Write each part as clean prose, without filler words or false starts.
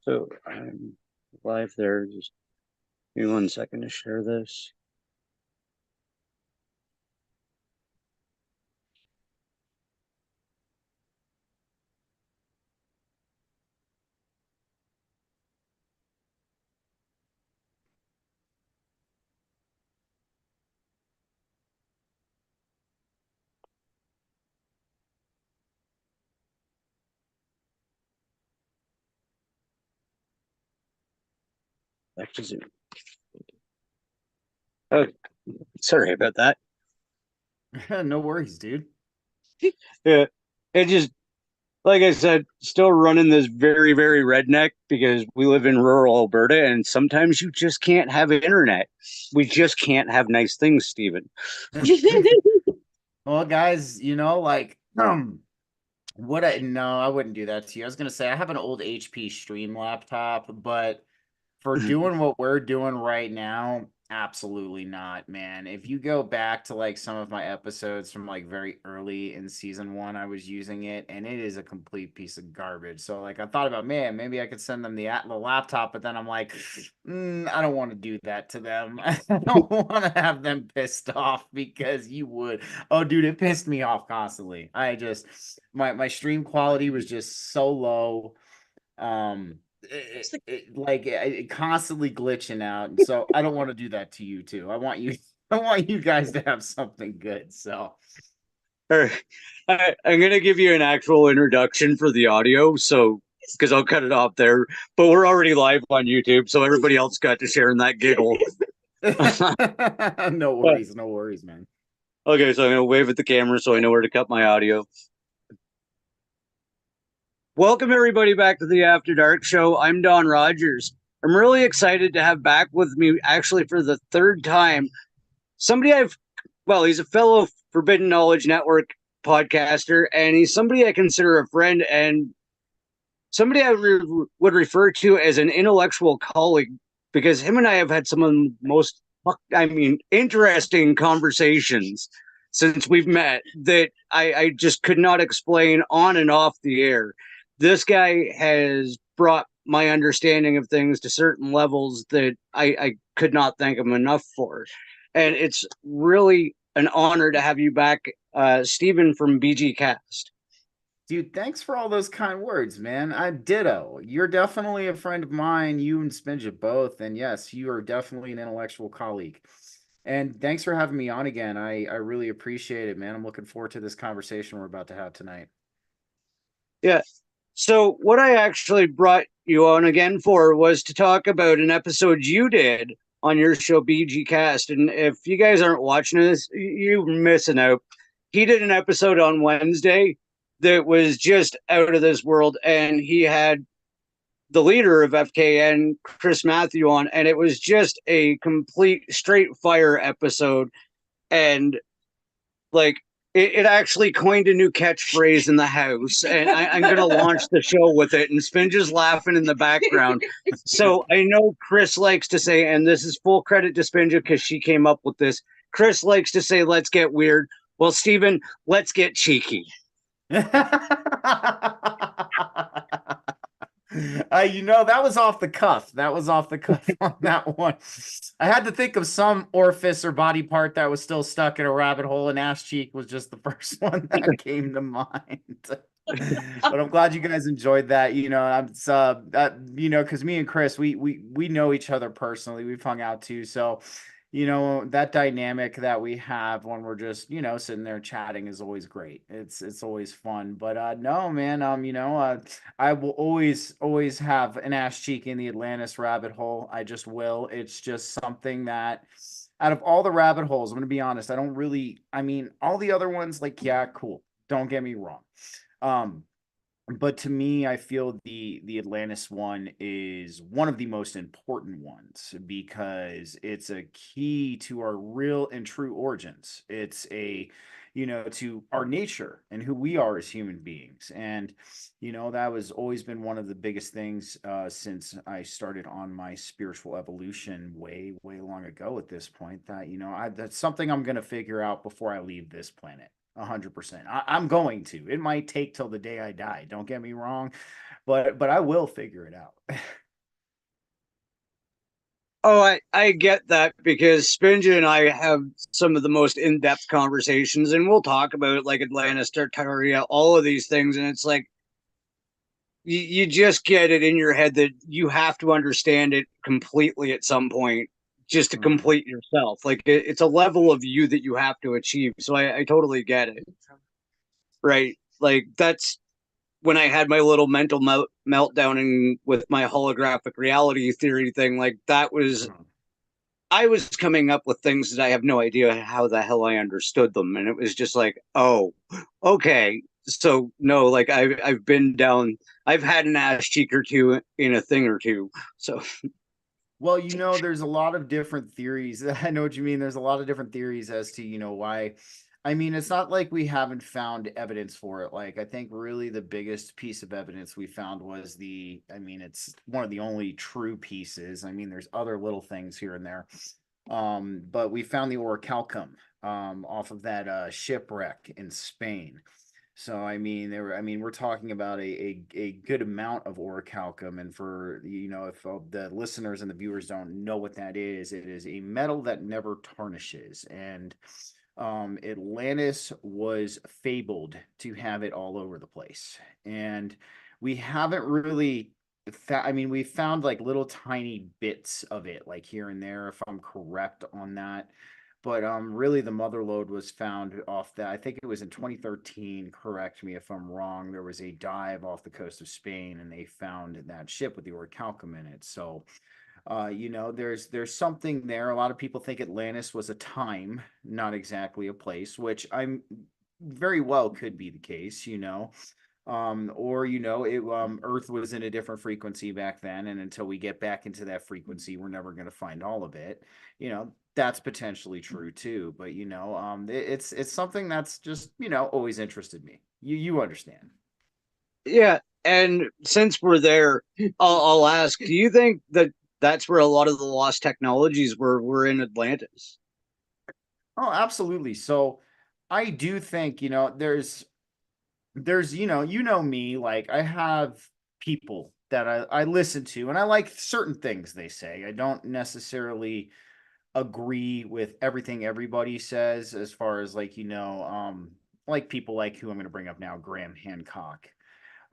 So I'm live there. Just give me 1 second to share this. Back to Zoom. Oh, sorry about that. No worries, dude. Yeah, it just like I said, still running this very redneck because we live in rural Alberta, and sometimes you just can't have internet. We just can't have nice things, Stephen. Well, guys, what I no, I wouldn't do that to you. I was gonna say I have an old HP Stream laptop, but for doing what we're doing right now, absolutely not, man. If you go back to like some of my episodes from like very early in season one, I was using it and it is a complete piece of garbage. So like I thought about, man, maybe I could send them the laptop, but then I'm like, I don't want to do that to them. I don't want to have them pissed off because you would. Oh, dude, it pissed me off constantly. I just my stream quality was just so low. It constantly glitching out, and so I don't want to do that to you too. I want you guys to have something good. So All right. I'm going to give you an actual introduction for the audio. So, because I'll cut it off there, but we're already live on YouTube. So everybody else got to share in that giggle. no worries, man. Okay, so I'm going to wave at the camera so I know where to cut my audio. Welcome, everybody, back to the After Dark Show. I'm Don Rogers. I'm really excited to have back with me, actually, for the third time, somebody he's a fellow Forbidden Knowledge Network podcaster, and he's somebody I consider a friend and somebody would refer to as an intellectual colleague because him and I have had some of the most, interesting conversations since we've met that I just could not explain on and off the air. This guy has brought my understanding of things to certain levels that I could not thank him enough for. And it's really an honor to have you back, Stephen from BG Cast. Dude, thanks for all those kind words, man. I ditto. You're definitely a friend of mine. You and Spinja both, and yes, you are definitely an intellectual colleague. And thanks for having me on again. I really appreciate it, man. I'm looking forward to this conversation we're about to have tonight. Yeah. So, what I actually brought you on again for was to talk about an episode you did on your show, BG Cast. And if you guys aren't watching this, you're missing out. He did an episode on Wednesday that was just out of this world. And he had the leader of FKN, Chris Matthew, on. And it was just a complete straight fire episode. And like it actually coined a new catchphrase in the house, and I'm going to launch the show with it. And Spin just laughing in the background. So I know Chris likes to say, and this is full credit to Spinja because she came up with this. Chris likes to say, "Let's get weird." Well, Steven, let's get cheeky. That was off the cuff. That was off the cuff on that one. I had to think of some orifice or body part that was still stuck in a rabbit hole, and ass cheek was just the first one that came to mind. But I'm glad you guys enjoyed that. Because me and Chris, we know each other personally. We've hung out too, so that dynamic that we have when we're just sitting there chatting is always great. It's always fun. But no, man, I will always have an ass cheek in the Atlantis rabbit hole. I just will. It's just something that out of all the rabbit holes, I'm gonna be honest, I don't really, I mean, all the other ones, like, yeah, cool, don't get me wrong. um but to me, I feel the Atlantis one is one of the most important ones because it's a key to our real and true origins. It's to our nature and who we are as human beings. And that was always been one of the biggest things since I started on my spiritual evolution way long ago. At this point, that that's something I'm going to figure out before I leave this planet. 100%. I'm going to. It might take till the day I die. Don't get me wrong, but I will figure it out. Oh, I get that because Spinja and I have some of the most in-depth conversations, and we'll talk about like Atlantis, Tartaria, all of these things, and it's like you just get it in your head that you have to understand it completely at some point just to Mm. complete yourself. Like it's a level of you that you have to achieve. So I totally get it. Right. Like that's when I had my little mental meltdown and with my holographic reality theory thing. Like that was Mm. I was coming up with things that I have no idea how the hell I understood them, and it was just like, oh, okay. So no, like I've been down, I've had an ass cheek or two in a thing or two. So Well, there's a lot of different theories. I know what you mean. There's a lot of different theories as to, why. I mean, it's not like we haven't found evidence for it. Like, I think really the biggest piece of evidence we found was I mean, it's one of the only true pieces. I mean, there's other little things here and there. But we found the orichalcum off of that shipwreck in Spain. So I mean, we're talking about a good amount of orichalcum, and for if the listeners and the viewers don't know what that is, it is a metal that never tarnishes, and Atlantis was fabled to have it all over the place, and we haven't really. I mean, we found like little tiny bits of it, like here and there, if I'm correct on that. But really, the mother lode was found off that. I think it was in 2013. Correct me if I'm wrong. There was a dive off the coast of Spain, and they found that ship with the orichalcum in it. So, there's something there. A lot of people think Atlantis was a time, not exactly a place, which I'm very well could be the case. Or Earth was in a different frequency back then, and until we get back into that frequency, we're never going to find all of it. That's potentially true too. But it's something that's just always interested me. You understand? yeah, and since we're there, I'll ask: do you think that that's where a lot of the lost technologies were in Atlantis? Oh, absolutely. So I do think there's me, like I have people that I listen to, and I like certain things they say. I don't necessarily agree with everything everybody says as far as like people like who I'm going to bring up now, Graham Hancock.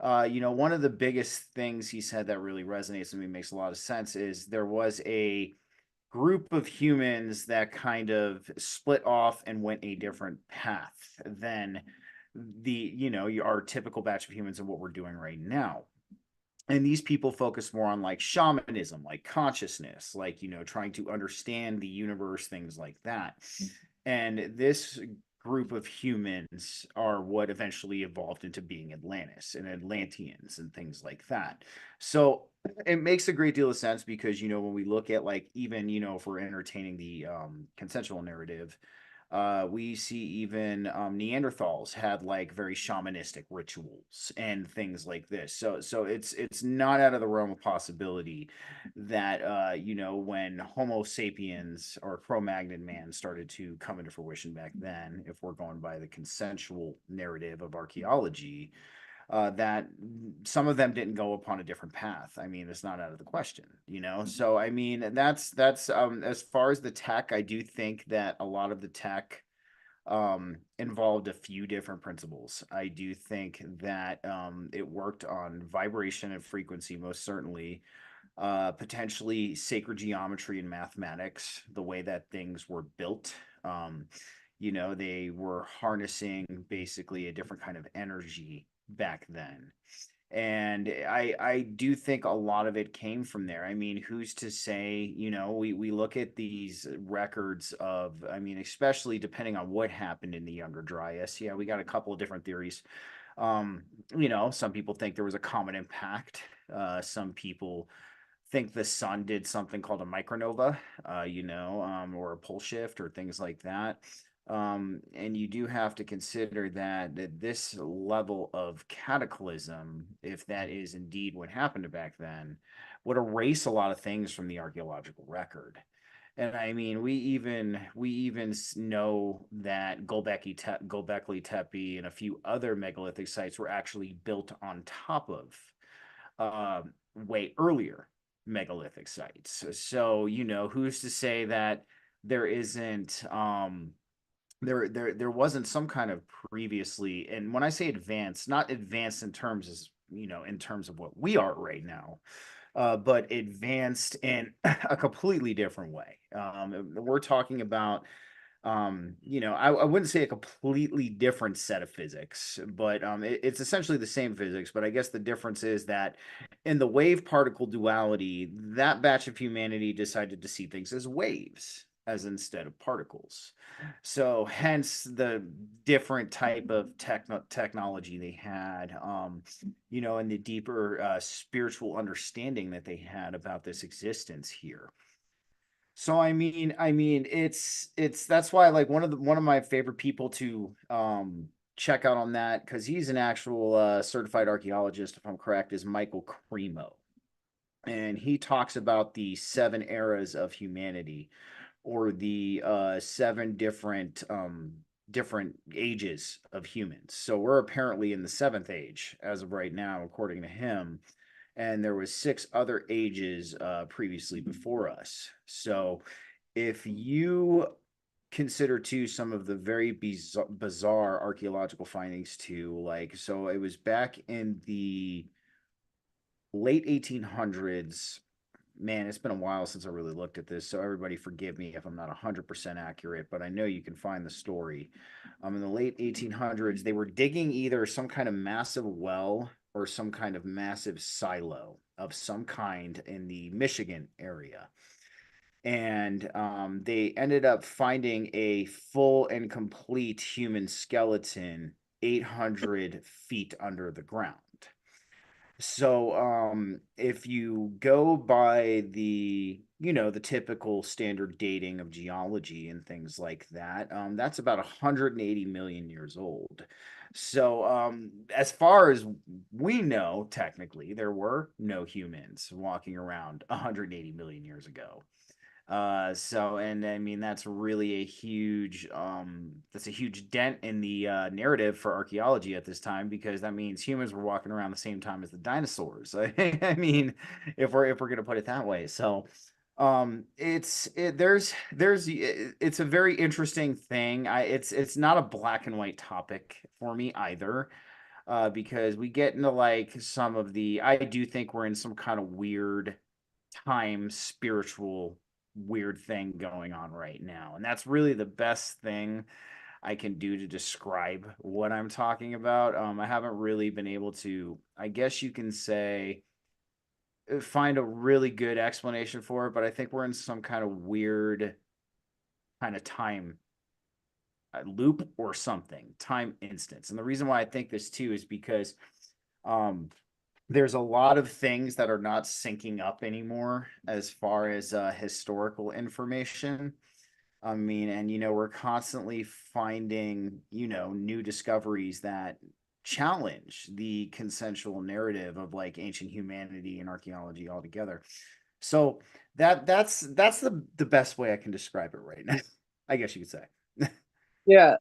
One of the biggest things he said that really resonates with me, makes a lot of sense, is there was a group of humans that kind of split off and went a different path than our typical batch of humans and what we're doing right now. And these people focus more on like shamanism, like consciousness, like trying to understand the universe, things like that. And this group of humans are what eventually evolved into being Atlantis and Atlanteans and things like that. So it makes a great deal of sense because when we look at like, even if we're entertaining the consensual narrative, we see even Neanderthals had like very shamanistic rituals and things like this. So it's not out of the realm of possibility that when Homo sapiens or Cro-Magnon man started to come into fruition back then, if we're going by the consensual narrative of archaeology, that some of them didn't go upon a different path. I mean, it's not out of the question. So I mean, that's as far as the tech, I do think that a lot of the tech involved a few different principles. I do think that it worked on vibration and frequency, most certainly, potentially sacred geometry and mathematics, the way that things were built. They were harnessing basically a different kind of energy back then. And I do think a lot of it came from there. I mean, who's to say, we look at these records of, I mean, especially depending on what happened in the Younger Dryas. Yeah, we got a couple of different theories. Some people think there was a comet impact. Some people think the sun did something called a micronova, or a pole shift or things like that. And you do have to consider that this level of cataclysm, if that is indeed what happened back then, would erase a lot of things from the archaeological record. And I mean, we even know that Gobekli Tepe and a few other megalithic sites were actually built on top of way earlier megalithic sites. So, who's to say that there isn't there wasn't some kind of previously, and when I say advanced, not advanced in terms as in terms of what we are right now, but advanced in a completely different way. We're talking about I wouldn't say a completely different set of physics, but it's essentially the same physics. But I guess the difference is that in the wave particle duality, that batch of humanity decided to see things as waves as instead of particles. So hence the different type of technology they had, and the deeper spiritual understanding that they had about this existence here. So it's that's why, like, one of my favorite people to check out on that, because he's an actual certified archaeologist, if I'm correct, is Michael Cremo. And he talks about the seven eras of humanity, or the seven different ages of humans. So we're apparently in the seventh age as of right now, according to him, and there was six other ages previously before us. So if you consider too some of the very bizarre archaeological findings too, like, so it was back in the late 1800s. Man, it's been a while since I really looked at this, so everybody forgive me if I'm not 100% accurate, but I know you can find the story. In the late 1800s, they were digging either some kind of massive well or some kind of massive silo of some kind in the Michigan area. And they ended up finding a full and complete human skeleton 800 feet under the ground. So, if you go by the typical standard dating of geology and things like that, that's about 180 million years old. So, as far as we know, technically, there were no humans walking around 180 million years ago. So, and I mean, that's a huge dent in the narrative for archaeology at this time, because that means humans were walking around the same time as the dinosaurs. I mean, if we're gonna put it that way. So, it's a very interesting thing. It's not a black and white topic for me either. Because we get into, like, I do think we're in some kind of weird time spiritual weird thing going on right now, and that's really the best thing I can do to describe what I'm talking about. I haven't really been able to, I guess you can say, find a really good explanation for it, but I think we're in some kind of weird kind of time loop or something, time instance. And the reason why I think this too is because um there's a lot of things that are not syncing up anymore as far as historical information. I mean, and we're constantly finding, new discoveries that challenge the consensual narrative of, like, ancient humanity and archaeology altogether. So that's the best way I can describe it right now, I guess you could say. Yeah.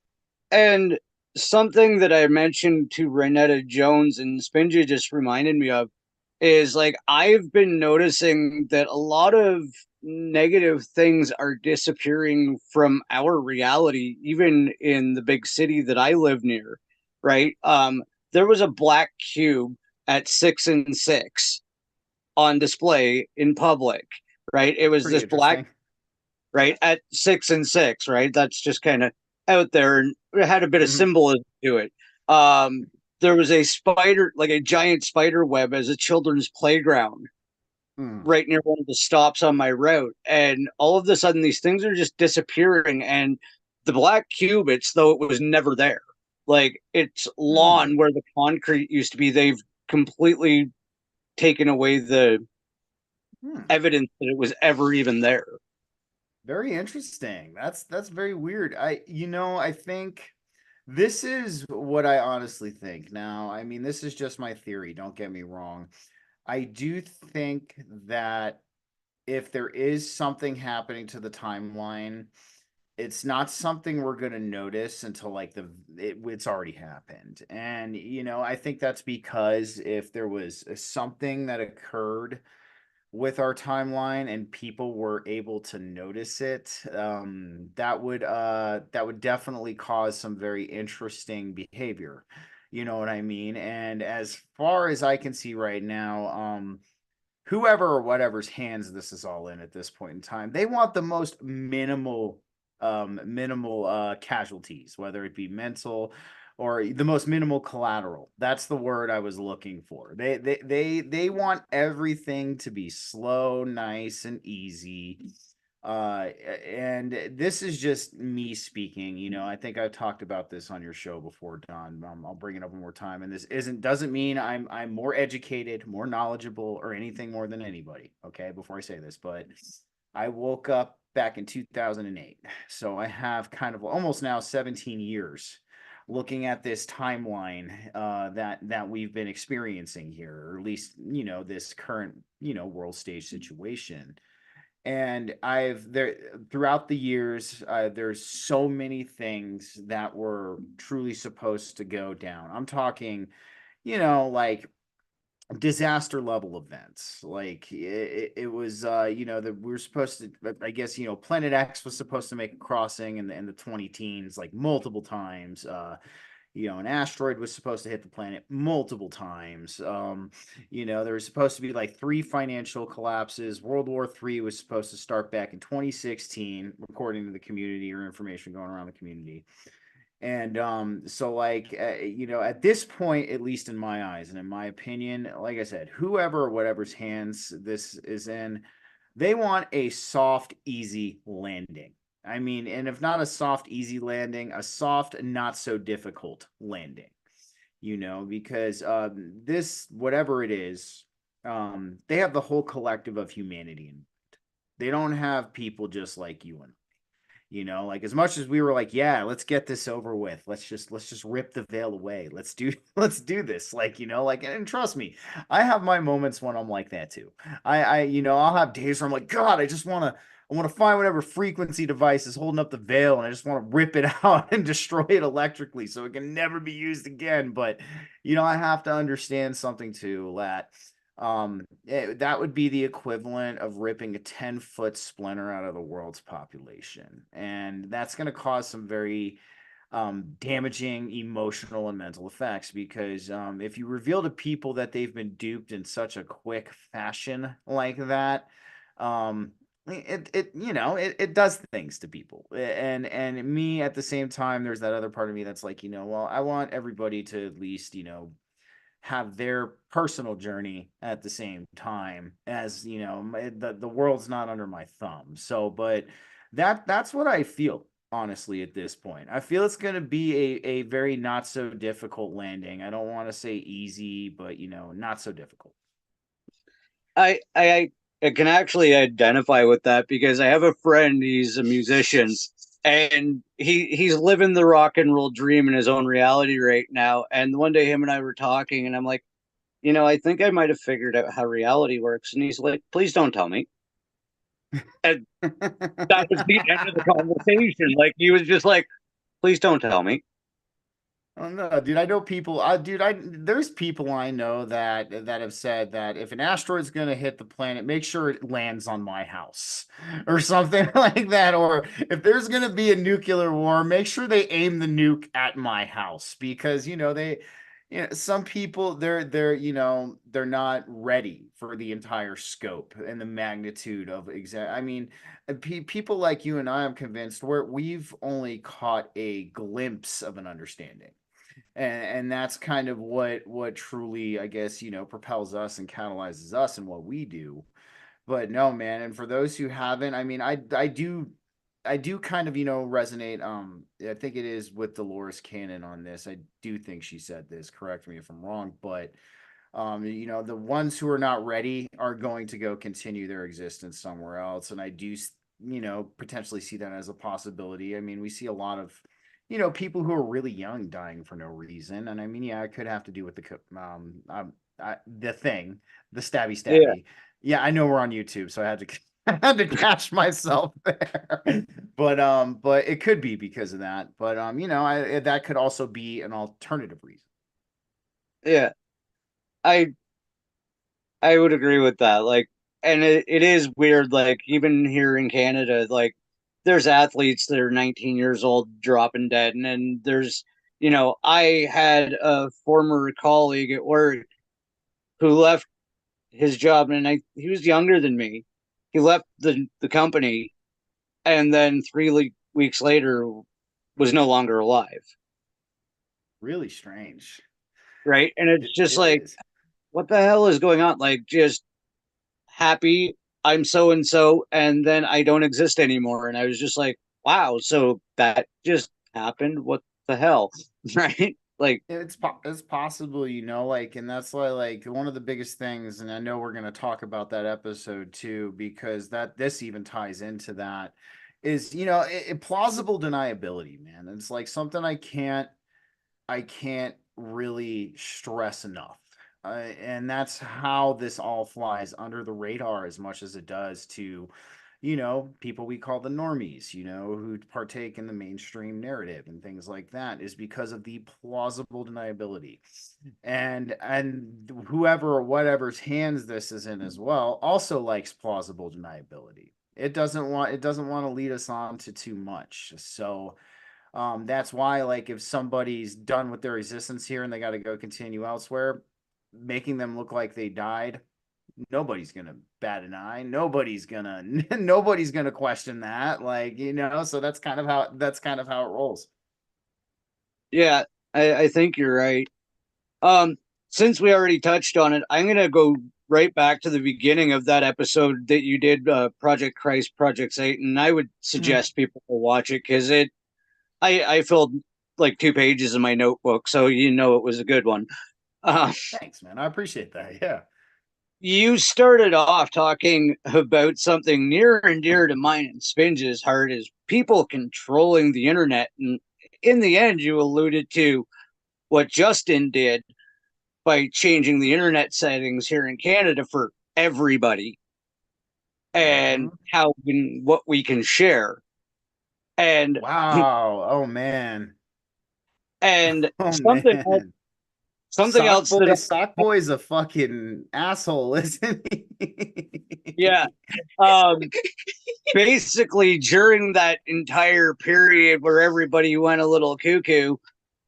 And something that I mentioned to Renetta Jones and Spinja just reminded me of is, like, I've been noticing that a lot of negative things are disappearing from our reality, even in the big city that I live near, right? There was a black cube at 6 and 6 on display in public, right? It was Pretty this black, interesting. right, at 6 and 6, right? That's just kind of out there, and it had a bit of Hmm. symbolism to it. Um, there was a spider, like a giant spider web, as a children's playground Mm. right near one of the stops on my route, and all of a sudden these things are just disappearing. And the black cube, it's though it was never there. Like, it's Mm. lawn where the concrete used to be. They've completely taken away the Mm. evidence that it was ever even there. Very interesting. That's very weird. I think this is what I honestly think. Now, I mean, this is just my theory, don't get me wrong. I do think that if there is something happening to the timeline, it's not something we're going to notice until like it's already happened. And I think that's because if there was something that occurred with our timeline and people were able to notice it, that would definitely cause some very interesting behavior. You know what I mean? And as far as I can see right now, whoever or whatever's hands this is all in at this point in time, they want the most minimal casualties, whether it be mental or the most minimal collateral. That's the word I was looking for. They want everything to be slow, nice, and easy. And this is just me speaking. I think I've talked about this on your show before, Don. I'll bring it up one more time. And this doesn't mean I'm more educated, more knowledgeable, or anything more than anybody. Okay, before I say this, but I woke up back in 2008, so I have kind of almost now 17 years looking at this timeline that we've been experiencing here, or at least this current world stage situation. And I've there throughout the years, there's so many things that were truly supposed to go down. I'm talking, like disaster level events. Like it was, that we were supposed to, I guess, Planet X was supposed to make a crossing in the 20 teens, like multiple times. An asteroid was supposed to hit the planet multiple times. There was supposed to be like three financial collapses. World War III was supposed to start back in 2016, according to the community or information going around the community. And so like at this point, at least in my eyes and in my opinion, like I said, whoever or whatever's hands this is in, they want a soft, easy landing. I mean, and if not a soft, easy landing, a soft, not so difficult landing, because this, whatever it is, they have the whole collective of humanity in mind. They don't have people just like you and like as much as we were like, yeah, let's get this over with. Let's just rip the veil away. Let's do this. Like, like, and trust me, I have my moments when I'm like that too. I'll have days where I'm like, God, I want to find whatever frequency device is holding up the veil and I just want to rip it out and destroy it electrically so it can never be used again. But I have to understand something too, that that would be the equivalent of ripping a 10-foot splinter out of the world's population, and that's going to cause some very damaging emotional and mental effects, because if you reveal to people that they've been duped in such a quick fashion like that, it does things to people. And me at the same time, there's that other part of me that's like, well, I want everybody to at least have their personal journey at the same time, as the world's not under my thumb. So but that's what I feel, honestly. At this point, I feel it's going to be a very not so difficult landing. I don't want to say easy, but not so difficult. I can actually identify with that because I have a friend. He's a musician, and he's living the rock and roll dream in his own reality right now. And one day, him and I were talking, and I'm like, I think I might have figured out how reality works. And he's like, please don't tell me. And that was the end of the conversation. Like he was just like, please don't tell me. Oh no, dude! I know people. Dude, there's people I know that have said that if an asteroid's gonna hit the planet, make sure it lands on my house, or something like that. Or if there's gonna be a nuclear war, make sure they aim the nuke at my house, because some people they're not ready for the entire scope and the magnitude of exact. I mean, people like you and I, I'm convinced, we've only caught a glimpse of an understanding, and that's kind of what truly, I guess, propels us and catalyzes us in what we do. But no, man, and for those who haven't, I mean, I do kind of resonate. I think it is with Dolores Cannon on this. I do think she said this, correct me if I'm wrong, but the ones who are not ready are going to go continue their existence somewhere else. And I do potentially see that as a possibility. I mean, we see a lot of people who are really young dying for no reason. And I mean, yeah, it could have to do with the thing, the stabby Yeah. stabby. Yeah, I know we're on YouTube, so I had to I had to catch myself there. But it could be because of that. But that could also be an alternative reason. Yeah, I I would agree with that. Like, and it is weird. Like, even here in Canada, like, there's athletes that are 19 years old dropping dead, and then there's, I had a former colleague at work who left his job, and he was younger than me. He left the company, and then weeks later was no longer alive. Really strange. Right, and it's just It like, is. what the hell is going on? Like, just happy I'm so and so, and then I don't exist anymore. And I was just like, wow, so that just happened. What the hell? Right? Like, It's possible, like, and that's why, like, one of the biggest things, and I know we're gonna talk about that episode too, because this even ties into that, is plausible deniability, man. It's like something I can't really stress enough. And that's how this all flies under the radar as much as it does to, people we call the normies, who partake in the mainstream narrative and things like that, is because of the plausible deniability. And whoever or whatever's hands this is in as well also likes plausible deniability. It doesn't want to lead us on to too much. So that's why, like, if somebody's done with their existence here and they got to go continue elsewhere, making them look like they died, nobody's gonna bat an eye. Nobody's gonna question that. Like, so that's kind of how it rolls. yeah, I think you're right. Um, since we already touched on it, I'm gonna go right back to the beginning of that episode that you did, Project Christ, Project Satan. And I would Hmm. suggest people to watch it because I filled like 2 pages in my notebook, so it was a good one. Uh, Thanks, man. I appreciate that. Yeah. you started off talking about something near and dear to mine and Spinge's heart is people controlling the internet. And in the end, you alluded to what Justin did by changing the internet settings here in Canada for everybody and Mhm. what we can share. And Wow. Oh man. and Oh something else, man. something else that Sock boy's a fucking asshole, isn't yeah, he? basically during that entire period where everybody went a little cuckoo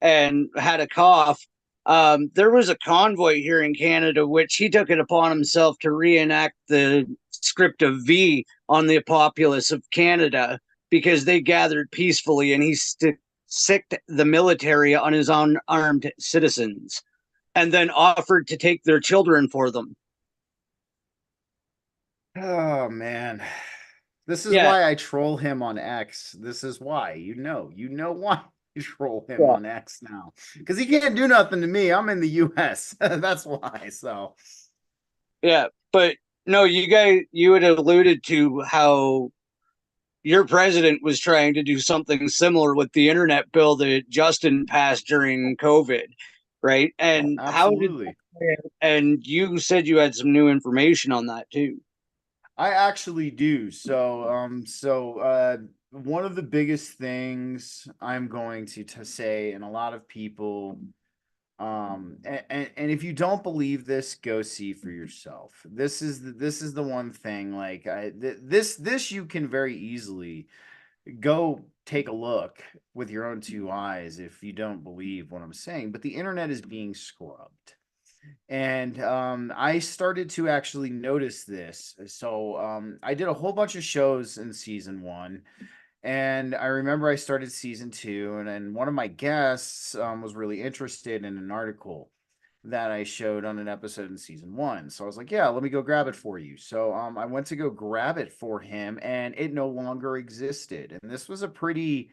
and had a cough, there was a convoy here in Canada which he took it upon himself to reenact the script of V on the populace of Canada because they gathered peacefully and he sicked the military on his own armed citizens and then offered to take their children for them. Oh man. This is Yeah, why I troll him on X. This is why. You know why I troll him yeah, on X now. Because he can't do nothing to me. I'm in the US. That's why. So yeah. But no, you had alluded to how your president was trying to do something similar with the internet bill that Justin passed during COVID, right? oh, And how did that absolutely. play out? And you said you had some new information on that too. I actually do. So one of the biggest things I'm going to say, and a lot of people, and if you don't believe this, go see for yourself. This is the one thing, like, this you can very easily go take a look with your own two eyes if you don't believe what I'm saying. But the internet is being scrubbed. And I started to actually notice this. So I did a whole bunch of shows in season one. And I remember I started season two, and one of my guests was really interested in an article that I showed on an episode in season one. So I was like, yeah, let me go grab it for you. So I went to go grab it for him, and it no longer existed. And this was a pretty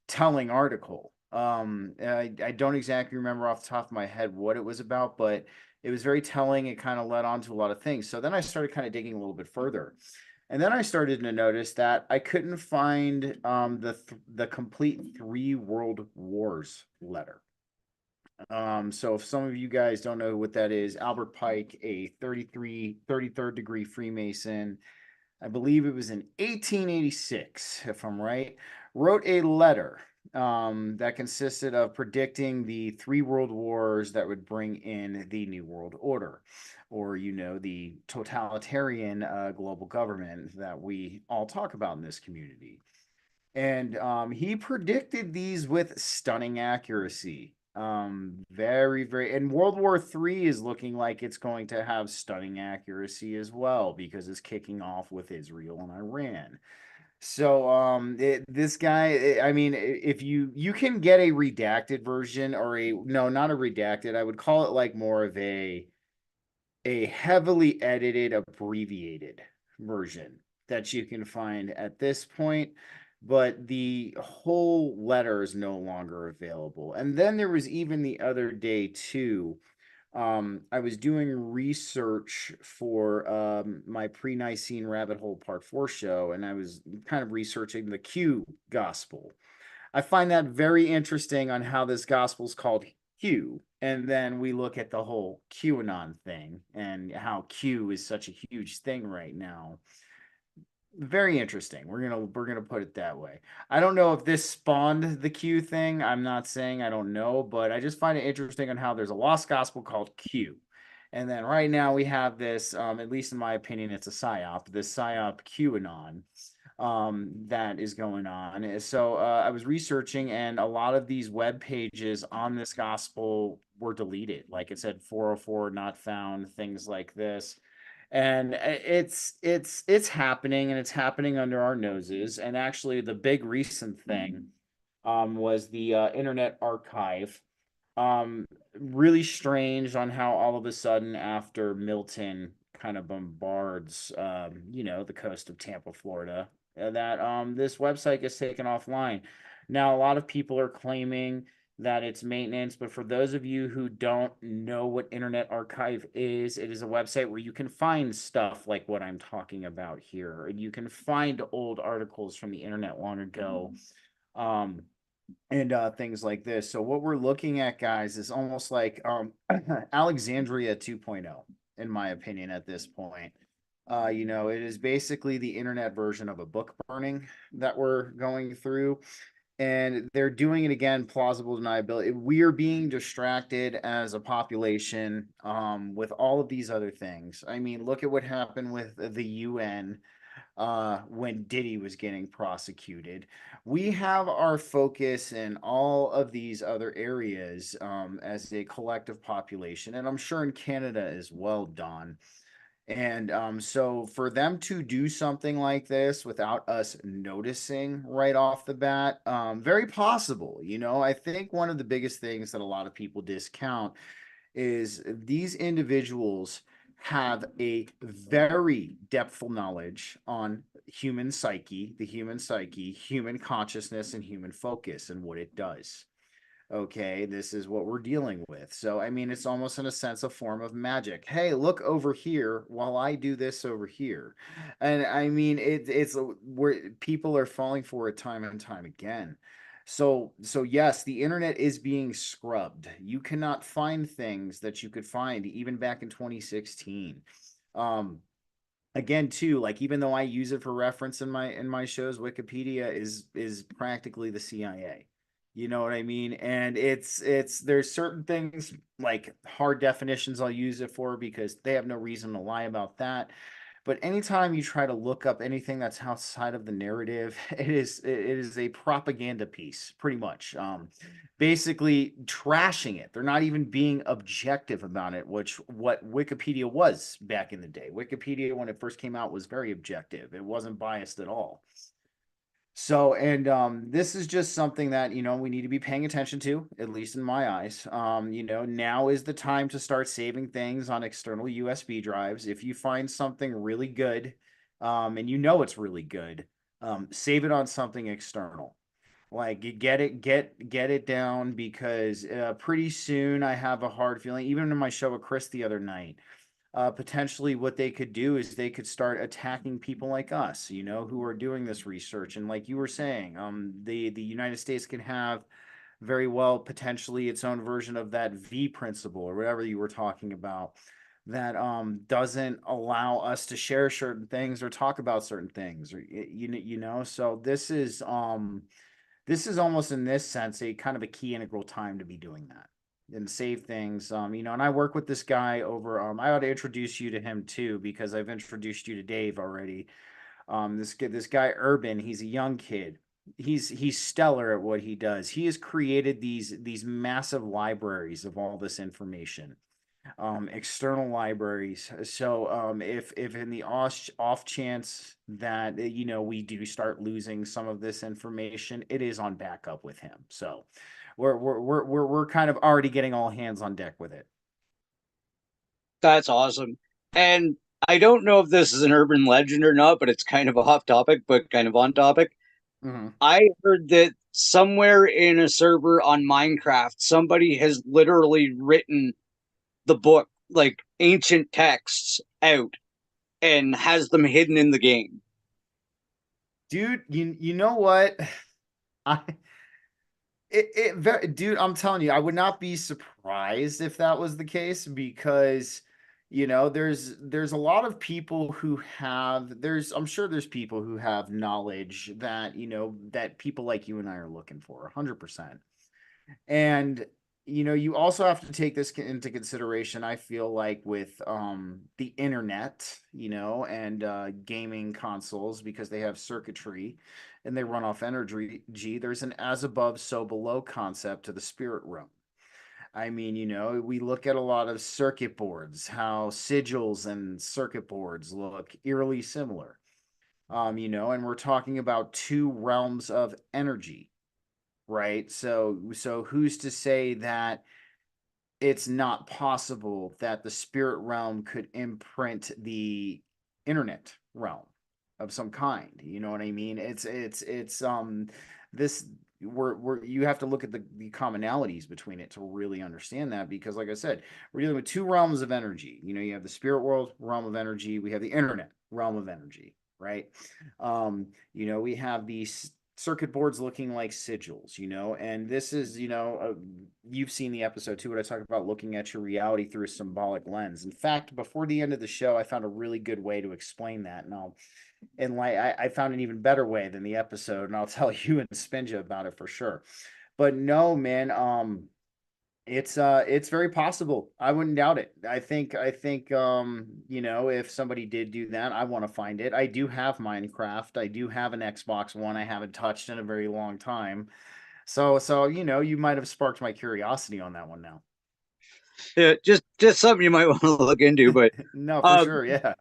telling article. I don't exactly remember off the top of my head what it was about, but it was very telling. It kind of led on to a lot of things. So then I started kind of digging a little bit further. And then I started to notice that I couldn't find the complete three world wars letter. So if some of you guys don't know what that is, Albert Pike, a 33 33rd degree Freemason, I believe it was in 1886, if I'm right, wrote a letter that consisted of predicting the three world wars that would bring in the New World Order, or, the totalitarian global government that we all talk about in this community. And he predicted these with stunning accuracy. Very, very, and World War III is looking like it's going to have stunning accuracy as well because it's kicking off with Israel and Iran. So, this guy, I mean, if you can get a redacted version or a no, not a redacted, I would call it like more of a heavily edited, abbreviated version that you can find at this point, but the whole letter is no longer available. And then there was even the other day too. I was doing research for my pre-Nicene Rabbit Hole Part 4 show, and I was kind of researching the Q gospel. I find that very interesting on how this gospel is called Q. And then we look at the whole QAnon thing and how Q is such a huge thing right now. Very interesting. We're gonna put it that way. I don't know if this spawned the Q thing. I'm not saying I don't know, but I just find it interesting on how there's a lost gospel called Q. And then right now we have this, at least in my opinion, it's a psyop, this psyop QAnon that is going on. So I was researching, and a lot of these web pages on this gospel were deleted. Like it said, 404 not found, things like this. And it's happening, and it's happening under our noses. And actually, the big recent thing was the Internet Archive. um, Really strange on how all of a sudden, after Milton kind of bombards, the coast of Tampa, Florida, that this website gets taken offline. Now, a lot of people are claiming that it's maintenance, but for those of you who don't know what Internet Archive is, it is a website where you can find stuff like what I'm talking about here, and you can find old articles from the internet long ago. Um, and things like this. So what we're looking at, guys, is almost like Alexandria 2.0, in my opinion, at this point. It is basically the internet version of a book burning that we're going through. And they're doing it again, plausible deniability. We are being distracted as a population with all of these other things. I mean, look at what happened with the UN when Diddy was getting prosecuted. We have our focus in all of these other areas as a collective population, and I'm sure in Canada as well, Don. And so for them to do something like this without us noticing right off the bat, very possible. I think one of the biggest things that a lot of people discount is these individuals have a very depthful knowledge on human psyche, human consciousness, and human focus and what it does. Okay, this is what we're dealing with. So, I mean, it's almost in a sense a form of magic. Hey, look over here while I do this over here. And I mean, where people are falling for it time and time again. So yes, the internet is being scrubbed. You cannot find things that you could find even back in 2016. Um, Again, too, like even though I use it for reference in my shows, Wikipedia is practically the CIA. You know what I mean? And there's certain things like hard definitions I'll use it for because they have no reason to lie about that. But anytime you try to look up anything that's outside of the narrative, it is a propaganda piece, pretty much. Basically trashing it. They're not even being objective about it, which what Wikipedia was back in the day. Wikipedia, when it first came out, was very objective. It wasn't biased at all. So, and this is just something that, we need to be paying attention to, at least in my eyes. Now is the time to start saving things on external USB drives. If you find something really good, and it's really good, save it on something external. Like get it down because pretty soon I have a hard feeling, even in my show with Chris the other night, potentially what they could do is they could start attacking people like us, who are doing this research. And like you were saying, the United States can have very well potentially its own version of that V principle or whatever you were talking about. that doesn't allow us to share certain things or talk about certain things, or you know. So this is almost in this sense a kind of a key integral time to be doing that and save things. You know, and I work with this guy over. I ought to introduce you to him too because I've introduced you to Dave already. This guy Urban, he's a young kid. He's stellar at what he does. He has created these massive libraries of all this information, external libraries. So if in the off chance that you know we do start losing some of this information, it is on backup with him. So we're kind of already getting all hands on deck with it. That's awesome. And I don't know if this is an urban legend or not, but it's kind of off topic, but kind of on topic. Hmm. I heard that somewhere in a server on Minecraft, somebody has literally written the book, like ancient texts, out and has them hidden in the game. Dude, you know what? I dude, I'm telling you, I would not be surprised if that was the case because you know, there's a lot of people who have there's I'm sure there's people who have knowledge that, you know, that people like you and I are looking for 100%. And you know, you also have to take this into consideration. I feel like with the internet, you know, and gaming consoles because they have circuitry and they run off energy. There's an as above, so below concept to the spirit realm. I mean, you know, we look at a lot of circuit boards, how sigils and circuit boards look eerily similar. You know, and we're talking about two realms of energy, right? So who's to say that it's not possible that the spirit realm could imprint the internet realm of some kind? You know what I mean? It's this we're you have to look at the commonalities between it to really understand that because like I said, we're dealing with two realms of energy. You know, you have the spirit world realm of energy, we have the internet realm of energy, right? You know, we have these circuit boards looking like sigils, you know, and this is, you know, you've seen the episode too, what I talk about looking at your reality through a symbolic lens. In fact, before the end of the show, I found a really good way to explain that. And like, I found an even better way than the episode, and I'll tell you and Spinja about it for sure. But no, man, it's very possible. I wouldn't doubt it. I think you know, if somebody did do that, I want to find it. I do have Minecraft. I do have an Xbox One I haven't touched in a very long time. So you know, you might have sparked my curiosity on that one now. Yeah, just something you might want to look into. But No, for uh, sure. Yeah.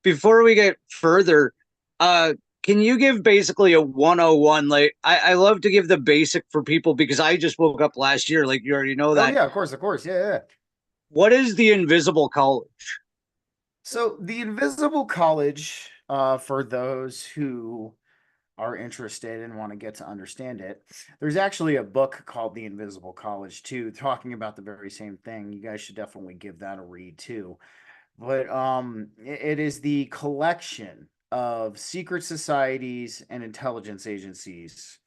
before we get further, uh, can you give basically a 101? Like, I love to give the basic for people because I just woke up last year. Like, you already know Oh that. yeah, of course, of course. Yeah, yeah. What is the invisible college? So the Invisible College, for those who are interested and want to get to understand it, there's actually a book called The Invisible College too, talking about the very same thing. You guys should definitely give that a read too. But it is the collection of secret societies and intelligence agencies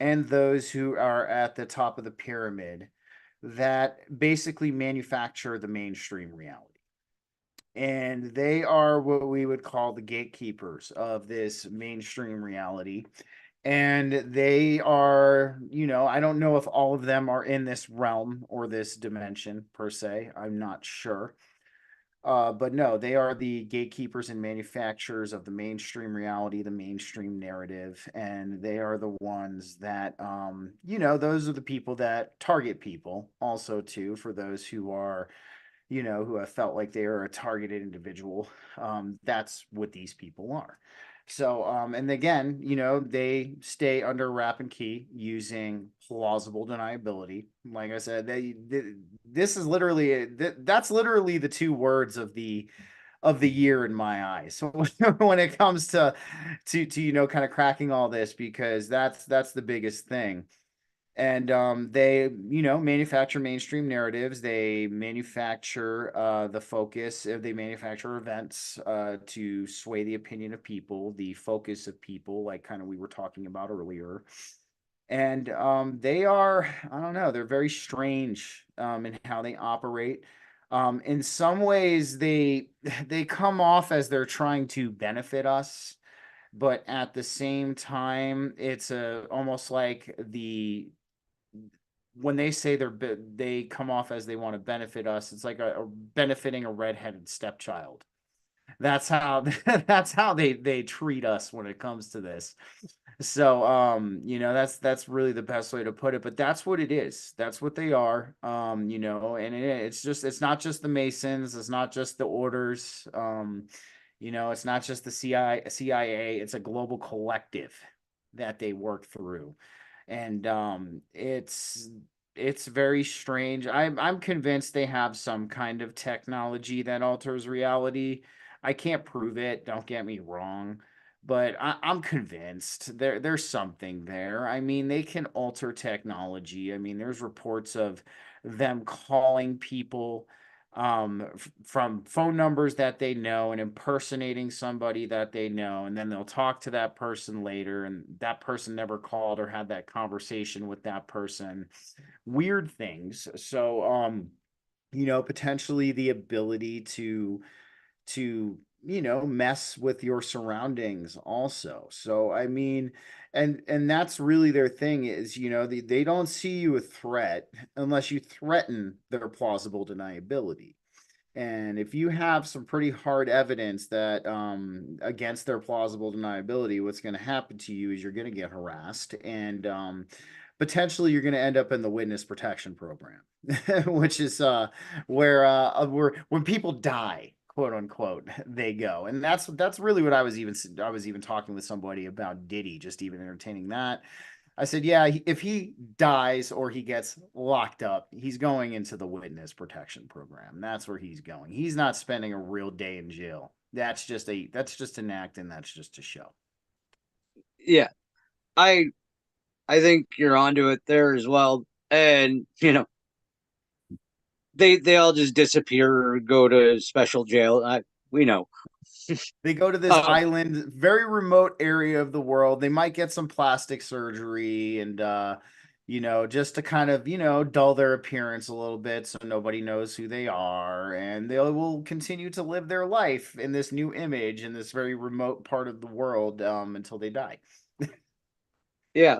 and those who are at the top of the pyramid that basically manufacture the mainstream reality. And they are what we would call the gatekeepers of this mainstream reality. And they are, you know, I don't know if all of them are in this realm or this dimension per se. I'm not sure. But no, they are the gatekeepers and manufacturers of the mainstream reality, the mainstream narrative, and they are the ones that, you know, those are the people that target people also too, for those who are, you know, who have felt like they are a targeted individual. That's what these people are. So, and again, you know, they stay under wrap and key using plausible deniability. Like I said, this is literally that's literally the two words of the year in my eyes. So when it comes to you know kind of cracking all this because that's the biggest thing. And they, you know, manufacture mainstream narratives. They manufacture the focus. They manufacture events to sway the opinion of people, the focus of people, like kind of we were talking about earlier. And they are, I don't know, they're very strange in how they operate. In some ways, they come off as they're trying to benefit us, but at the same time, it's a almost like the when they say they come off as they want to benefit us, it's like a benefiting a redheaded stepchild. That's how that's how they treat us when it comes to this. So that's really the best way to put it, but that's what it is. That's what they are. And it's not just the Masons, it's not just the orders. It's not just the CIA, it's a global collective that they work through. And it's very strange. I'm convinced they have some kind of technology that alters reality. I can't prove it, don't get me wrong, but I'm convinced there's something there. I mean, they can alter technology. I mean, there's reports of them calling people from phone numbers that they know and impersonating somebody that they know, and then they'll talk to that person later, and that person never called or had that conversation with that person. Weird things. So, potentially the ability to mess with your surroundings also. So I mean, and that's really their thing is, they don't see you a threat unless you threaten their plausible deniability. And if you have some pretty hard evidence that against their plausible deniability, what's going to happen to you is you're going to get harassed, and potentially you're going to end up in the witness protection program, which is where when people die, quote unquote, they go. And that's really what I was even talking with somebody about Diddy, just even entertaining that. I said, yeah, if he dies or he gets locked up, he's going into the witness protection program. That's where he's going. He's not spending a real day in jail. That's just an act, and that's just a show. Yeah, I I think you're onto it there as well. And they all just disappear or go to special jail. We know. They go to this Um, island, very remote area of the world. They might get some plastic surgery and just to kind of, dull their appearance a little bit so nobody knows who they are. And they will continue to live their life in this new image in this very remote part of the world until they die. yeah,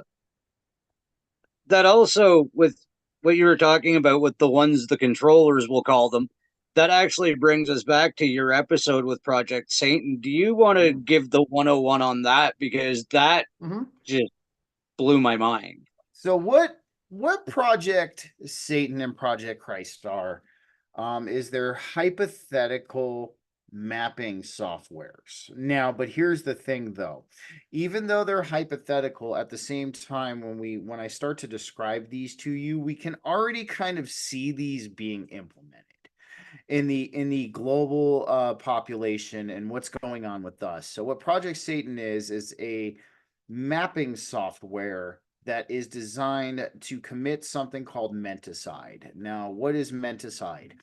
that also with what you were talking about with the ones the controllers will call them. That actually brings us back to your episode with Project Satan. Do you want to give the 101 on that, because that Mm-hmm. just blew my mind? So what Project Satan and Project Christ are is their hypothetical mapping softwares. Now, but here's the thing though. Even though they're hypothetical, at the same time when I start to describe these to you, we can already kind of see these being implemented in the global population and what's going on with us. So what Project Satan is a mapping software that is designed to commit something called menticide. Now, what is menticide?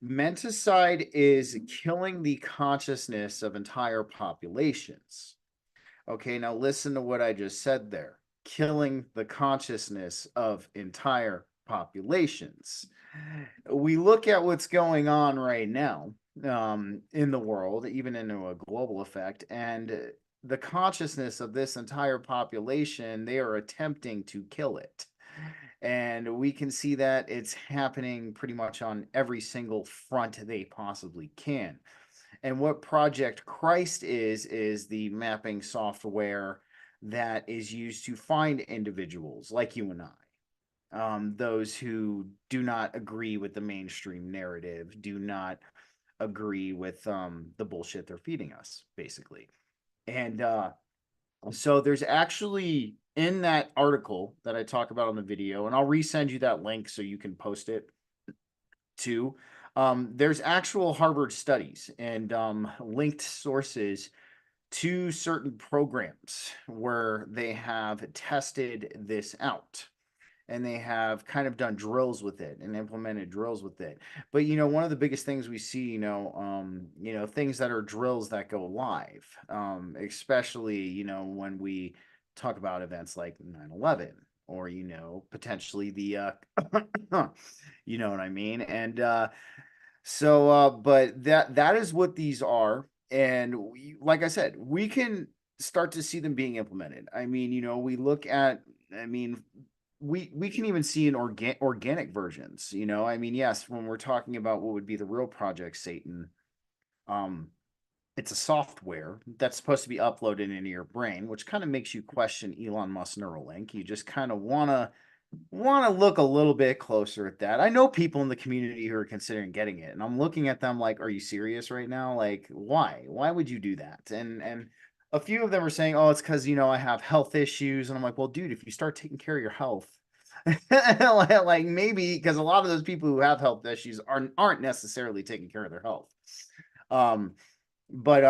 Menticide is killing the consciousness of entire populations. Okay, now listen to what I just said there. Killing the consciousness of entire populations. We look at what's going on right now in the world, even into a global effect, and the consciousness of this entire population, they are attempting to kill it. And we can see that it's happening pretty much on every single front they possibly can. And what Project Christ is the mapping software that is used to find individuals like you and I, those who do not agree with the mainstream narrative, do not agree with the bullshit they're feeding us, basically. And so there's actually in that article that I talk about on the video, and I'll resend you that link so you can post it too. There's actual Harvard studies and linked sources to certain programs where they have tested this out and they have kind of done drills with it and implemented drills with it. But one of the biggest things we see, things that are drills that go live, especially when we talk about events like 9/11 or potentially the you know what I mean. And So, but that is what these are, and like I said, we can start to see them being implemented. I mean, we look at, I mean, we can even see in organic versions. I mean, yes, when we're talking about what would be the real Project Satan, um, it's a software that's supposed to be uploaded into your brain, which kind of makes you question Elon Musk Neuralink. You just kind of want to look a little bit closer at that. I know people in the community who are considering getting it, and I'm looking at them like, "Are you serious right now? Like, why? Why would you do that?" And a few of them are saying, "Oh, it's because I have health issues," and I'm like, "Well, dude, if you start taking care of your health." Like maybe because a lot of those people who have health issues aren't necessarily taking care of their health. Um, but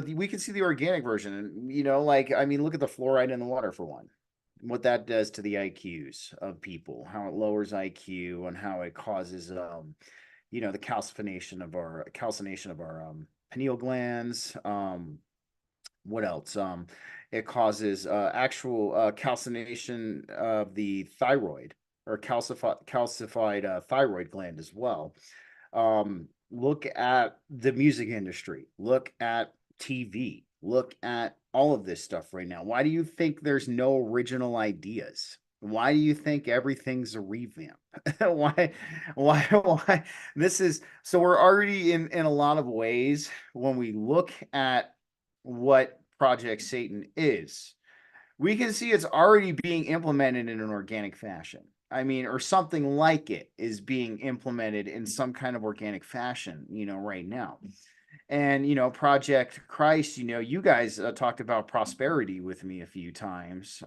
we can see the organic version, and like, I mean, look at the fluoride in the water for one, what that does to the IQs of people, how it lowers IQ, and how it causes the calcination of our pineal glands. What else? It causes actual calcination of the thyroid, or calcified thyroid gland as well. Look at the music industry, look at TV, look at all of this stuff right now. Why do you think there's no original ideas? Why do you think everything's a revamp? why, why? This is so we're already in a lot of ways when we look at what Project Satan is, we can see it's already being implemented in an organic fashion. I mean, or something like it is being implemented in some kind of organic fashion, right now. And, Project Christ, you guys talked about prosperity with me a few times.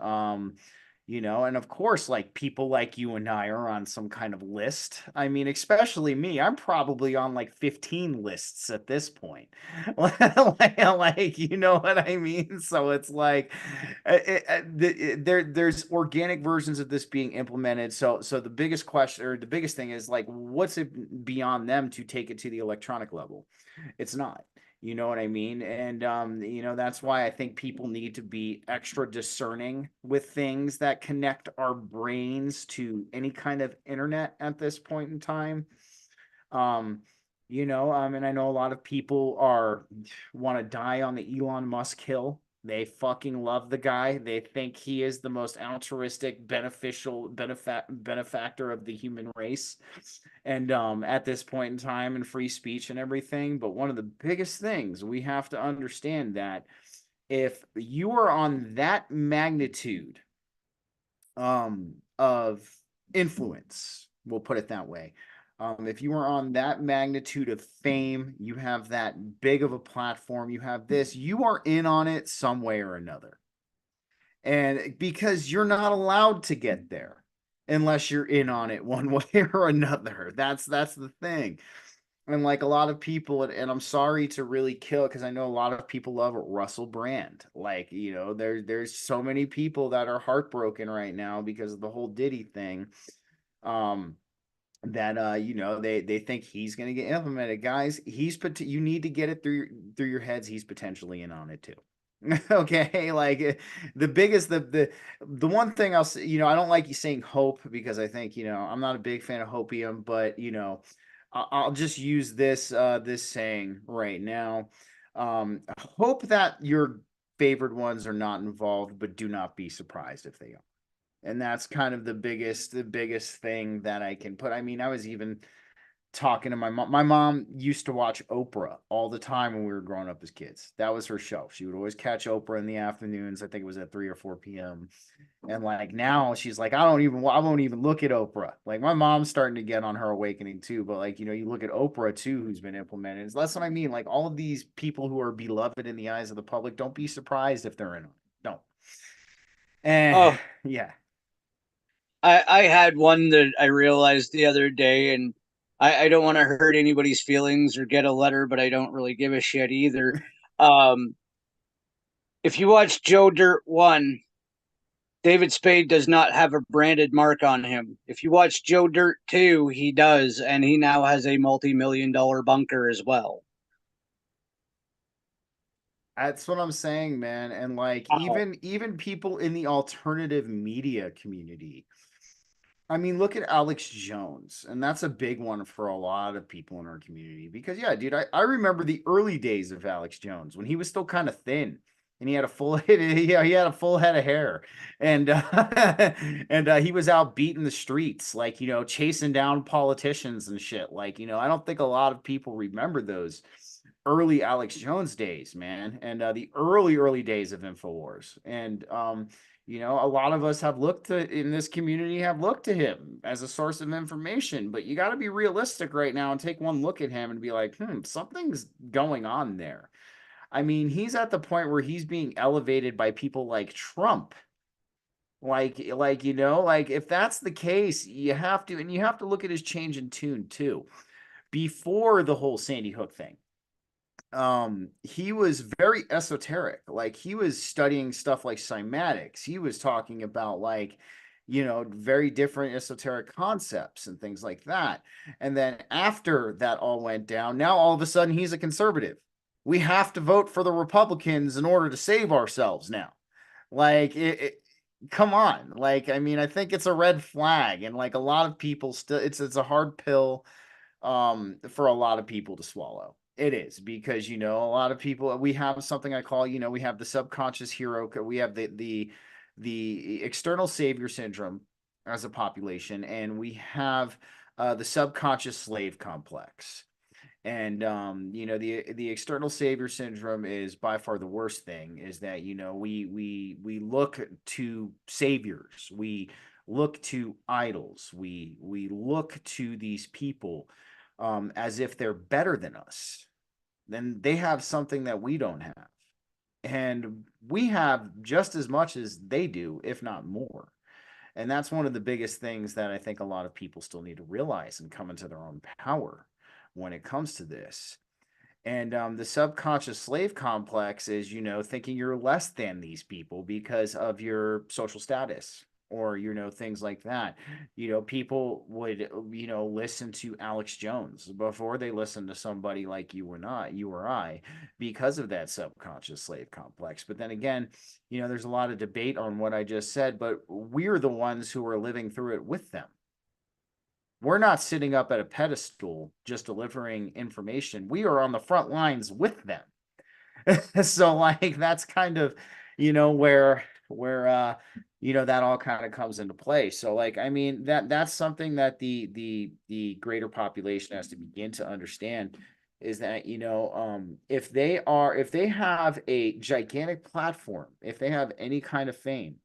And of course, like people like you and I are on some kind of list. I mean, especially me, I'm probably on like 15 lists at this point. Like, you know what I mean? So it's like there's organic versions of this being implemented. So the biggest question, or the biggest thing, is like, what's it beyond them to take it to the electronic level? It's not. You know what I mean? And that's why I think people need to be extra discerning with things that connect our brains to any kind of internet at this point in time. Um, and I know a lot of people are want to die on the Elon Musk hill. They fucking love the guy. They think he is the most altruistic, beneficial benefactor of the human race. And at this point in time, and free speech and everything. But one of the biggest things we have to understand, that if you are on that magnitude of influence, we'll put it that way. If you are on that magnitude of fame, you have that big of a platform, you have this, you are in on it some way or another. And because you're not allowed to get there unless you're in on it one way or another. That's the thing. And like a lot of people, and I'm sorry to really kill, because I know a lot of people love Russell Brand. Like, there's so many people that are heartbroken right now because of the whole Diddy thing. Um, that they think he's going to get implemented. Guys, you need to get it through your heads. He's potentially in on it too. Okay, like the biggest the one thing I'll say, I don't like you saying hope, because I think, I'm not a big fan of hopium, but I'll just use this saying right now. Hope that your favored ones are not involved, but do not be surprised if they are. And that's kind of the biggest thing that I can put. I mean, I was even talking to my mom. My mom used to watch Oprah all the time when we were growing up as kids. That was her show. She would always catch Oprah in the afternoons. I think it was at 3 or 4 p.m. And like now she's like, I won't even look at Oprah. Like my mom's starting to get on her awakening too. But like, you look at Oprah too, who's been implemented. That's what I mean. Like all of these people who are beloved in the eyes of the public, don't be surprised if they're in on it. Don't. And Oh, yeah. I had one that I realized the other day, and I don't want to hurt anybody's feelings or get a letter, but I don't really give a shit either. Um, if you watch Joe Dirt 1, David Spade does not have a branded mark on him. If you watch Joe Dirt 2, he does, and he now has a multi-million-dollar bunker as well. That's what I'm saying, man. And like Wow. even people in the alternative media community, I mean, look at Alex Jones, and that's a big one for a lot of people in our community because, yeah, dude, I remember the early days of Alex Jones when he was still kind of thin and he had a full head, yeah, he had a full head of hair, and and he was out beating the streets, like, chasing down politicians and shit. Like, I don't think a lot of people remember those early Alex Jones days, man, and the early days of Infowars, and a lot of us have looked to in this community have looked to him as a source of information, but you got to be realistic right now and take one look at him and be like, something's going on there. I mean, he's at the point where he's being elevated by people like Trump. Like if that's the case, you have to look at his change in tune too. Before the whole Sandy Hook thing, he was very esoteric. Like he was studying stuff like cymatics. He was talking about like very different esoteric concepts and things like that. And then after that all went down, now all of a sudden he's a conservative. We have to vote for the Republicans in order to save ourselves now. Like come on. Like, I mean, I think it's a red flag, and like a lot of people still, it's a hard pill for a lot of people to swallow. It is because a lot of people, we have something I call, we have the subconscious hero, we have the external savior syndrome as a population, and we have the subconscious slave complex. And the external savior syndrome is by far the worst thing, is that we look to saviors, we look to idols, we look to these people as if they're better than us. Then they have something that we don't have, and we have just as much as they do, if not more. And that's one of the biggest things that I think a lot of people still need to realize and come into their own power when it comes to this. And the subconscious slave complex is, thinking you're less than these people because of your social status, or, things like that. People would, listen to Alex Jones before they listen to somebody like you or I, because of that subconscious slave complex. But then again, there's a lot of debate on what I just said, but we're the ones who are living through it with them. We're not sitting up at a pedestal just delivering information. We are on the front lines with them. So like that's kind of, where that all kind of comes into play. So like I mean that's something that the greater population has to begin to understand, is that if they have a gigantic platform, if they have any kind of fame,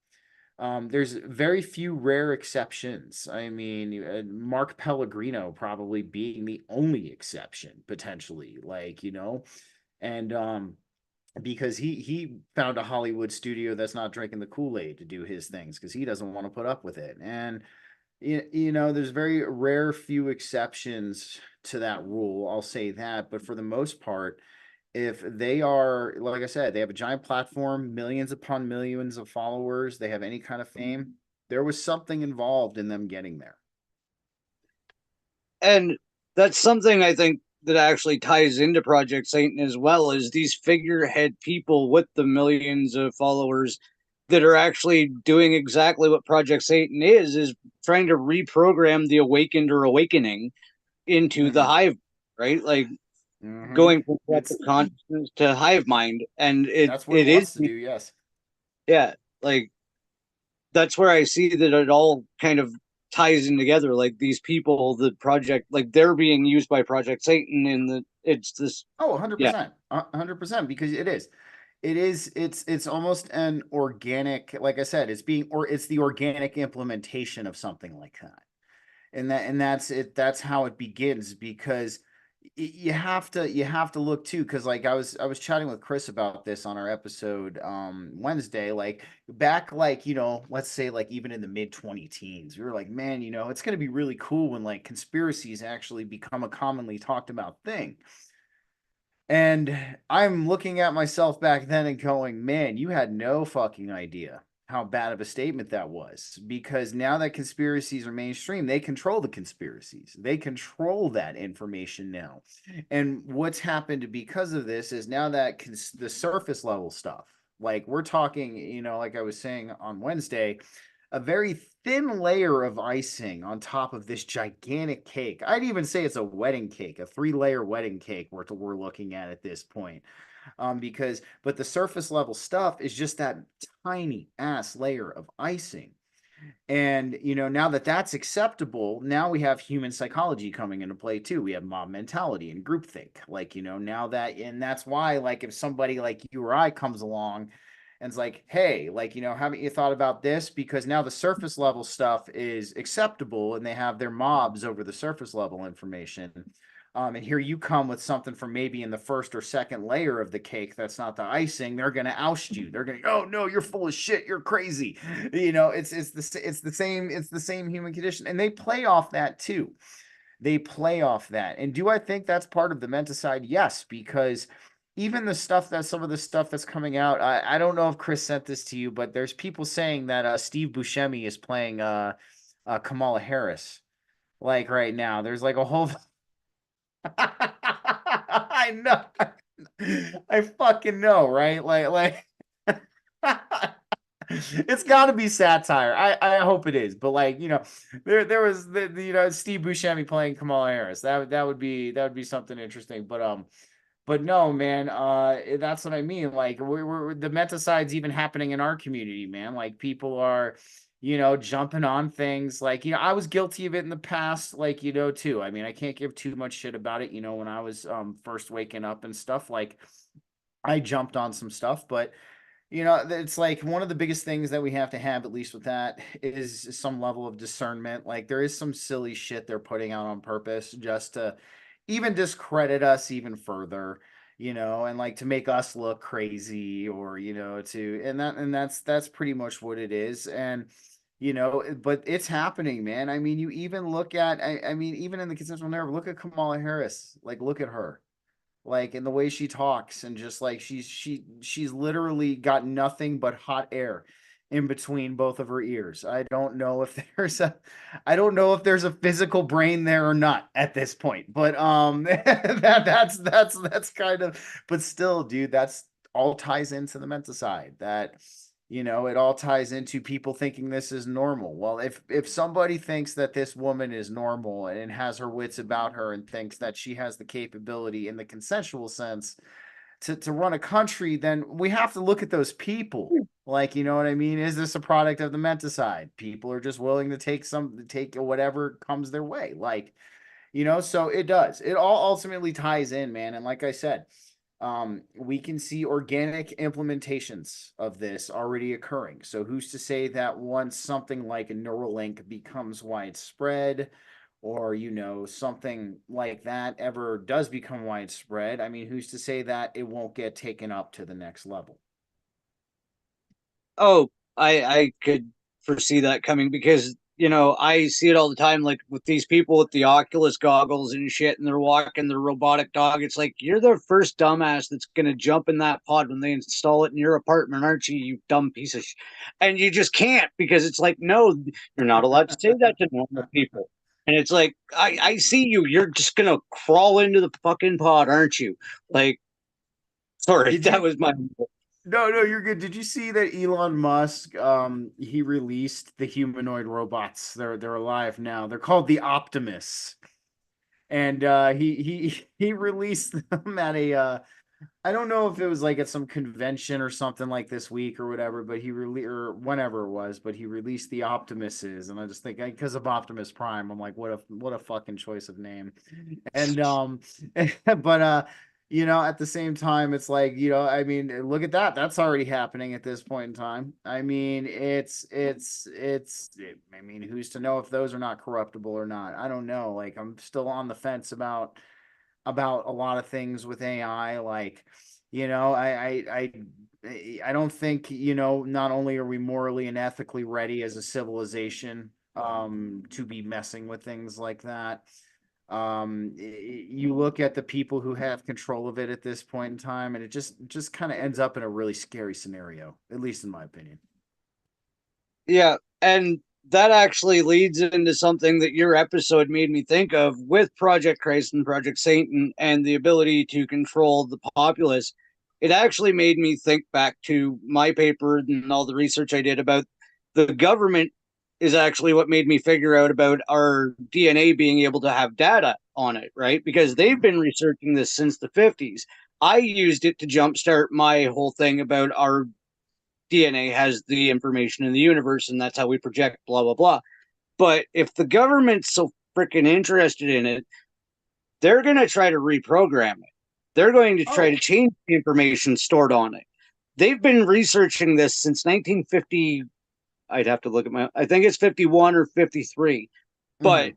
there's very few rare exceptions. I mean, Mark Pellegrino probably being the only exception potentially, like, and because he found a Hollywood studio that's not drinking the Kool-Aid to do his things because he doesn't want to put up with it. And there's very rare few exceptions to that rule. I'll say that, but for the most part, if they are, like I said, they have a giant platform, millions upon millions of followers, they have any kind of fame, there was something involved in them getting there. And that's something I think that actually ties into Project Satan as well, is these figurehead people with the millions of followers that are actually doing exactly what Project Satan is trying to reprogram the awakened or awakening into the Mm-hmm. hive, right? Like Mm-hmm. going from It's collective consciousness to hive mind. And it That's what it it is, wants to do, yes. yeah, like that's where I see that it all kind of ties in together. Like these people, the project, like they're being used by Project Satan, and it's this, Oh, yeah. 100%. 100%, because it is. It's almost an organic, like I said, it's the organic implementation of something like that. And that's it, that's how it begins, because you have to look too, because like I was chatting with Chris about this on our episode Wednesday, like back, like let's say like even in the mid 20 teens, we were like, man, it's going to be really cool when like conspiracies actually become a commonly talked about thing. And I'm looking at myself back then and going, man, you had no fucking idea how bad of a statement that was. Because now that conspiracies are mainstream, they control the conspiracies. They control that information now. And what's happened because of this is now that the surface level stuff, like we're talking, like I was saying on Wednesday, a very thin layer of icing on top of this gigantic cake. I'd even say it's a wedding cake, a 3-layer wedding cake we're looking at this point. Because but the surface level stuff is just that tiny ass layer of icing. And now that that's acceptable, now we have human psychology coming into play too. We have mob mentality and groupthink. Like, now that, and that's why, like, if somebody like you or I comes along and it's like, hey, like, haven't you thought about this? Because now the surface level stuff is acceptable and they have their mobs over the surface level information. And here you come with something from maybe in the first or second layer of the cake that's not the icing. They're gonna oust you. They're gonna, oh no, you're full of shit. You're crazy. It's the same human condition, and they play off that too. They play off that. And do I think that's part of the menticide? Yes, because even some of the stuff that's coming out, I don't know if Chris sent this to you, but there's people saying that Steve Buscemi is playing Kamala Harris. Like right now, there's like a whole I know. I fucking know, right? Like it's got to be satire. I hope it is, but like there was the Steve Buscemi playing Kamala Harris. That would be something interesting. But no, man, that's what I mean. Like we're the meticide's even happening in our community, man. Like people are, jumping on things. Like, I was guilty of it in the past, like, too. I mean, I can't give too much shit about it, when I was first waking up and stuff. Like I jumped on some stuff, but it's like one of the biggest things that we have to have, at least with that, is some level of discernment. Like there is some silly shit they're putting out on purpose just to even discredit us even further, and like to make us look crazy or, and that's pretty much what it is. And, but it's happening, man. I mean, you even look at, I mean, even in the consensual narrative, look at Kamala Harris, like, look at her like in the way she talks and just like she's literally got nothing but hot air in between both of her ears. I don't know if there's a physical brain there or not at this point, but that's kind of, but still, dude, that's all ties into the mental side. That it all ties into people thinking this is normal. Well, if somebody thinks that this woman is normal and has her wits about her and thinks that she has the capability in the consensual sense to run a country, then we have to look at those people. Like, you know what I mean? Is this a product of the menticide? People are just willing to take whatever comes their way. Like, so it does. It all ultimately ties in, man. And like I said, we can see organic implementations of this already occurring. So who's to say that once something like a Neuralink becomes widespread, or something like that ever does become widespread? I mean, who's to say that it won't get taken up to the next level? Oh, I could foresee that coming because I see it all the time, like with these people with the Oculus goggles and shit, and they're walking their robotic dog. It's like you're the first dumbass that's gonna jump in that pod when they install it in your apartment, aren't you? You dumb piece of and you just can't because it's like no, you're not allowed to say that to normal people. And it's like I see you. You're just gonna crawl into the fucking pod, aren't you? Like, sorry, Did that you? was my. No, you're good. Did you see that Elon Musk he released the humanoid robots? They're alive now. They're called the Optimus. And he released them at a I don't know if it was like at some convention or something like this week or whatever, but he released, or whenever it was, but he released the Optimuses, and I just think because of Optimus Prime, I'm like, what a fucking choice of name. And but at the same time, it's like, I mean, look at that. That's already happening at this point in time. I mean, I mean, who's to know if those are not corruptible or not? I don't know. Like, I'm still on the fence about a lot of things with AI. Like, I don't think, not only are we morally and ethically ready as a civilization to be messing with things like that. You look at the people who have control of it at this point in time, and it just kind of ends up in a really scary scenario, at least in my opinion. Yeah, and that actually leads into something that your episode made me think of with Project Christ and Project Satan and the ability to control the populace. It actually made me think back to my paper and all the research I did about the government is actually what made me figure out about our DNA being able to have data on it, right? Because they've been researching this since the 50s. I used it to jumpstart my whole thing about our DNA has the information in the universe and that's how we project, blah, blah, blah. But if the government's so freaking interested in it, they're going to try to reprogram it. They're going to try to Oh. change the information stored on it. They've been researching this since 1950. I'd have to look at I think it's 51 or 53. But Mhm.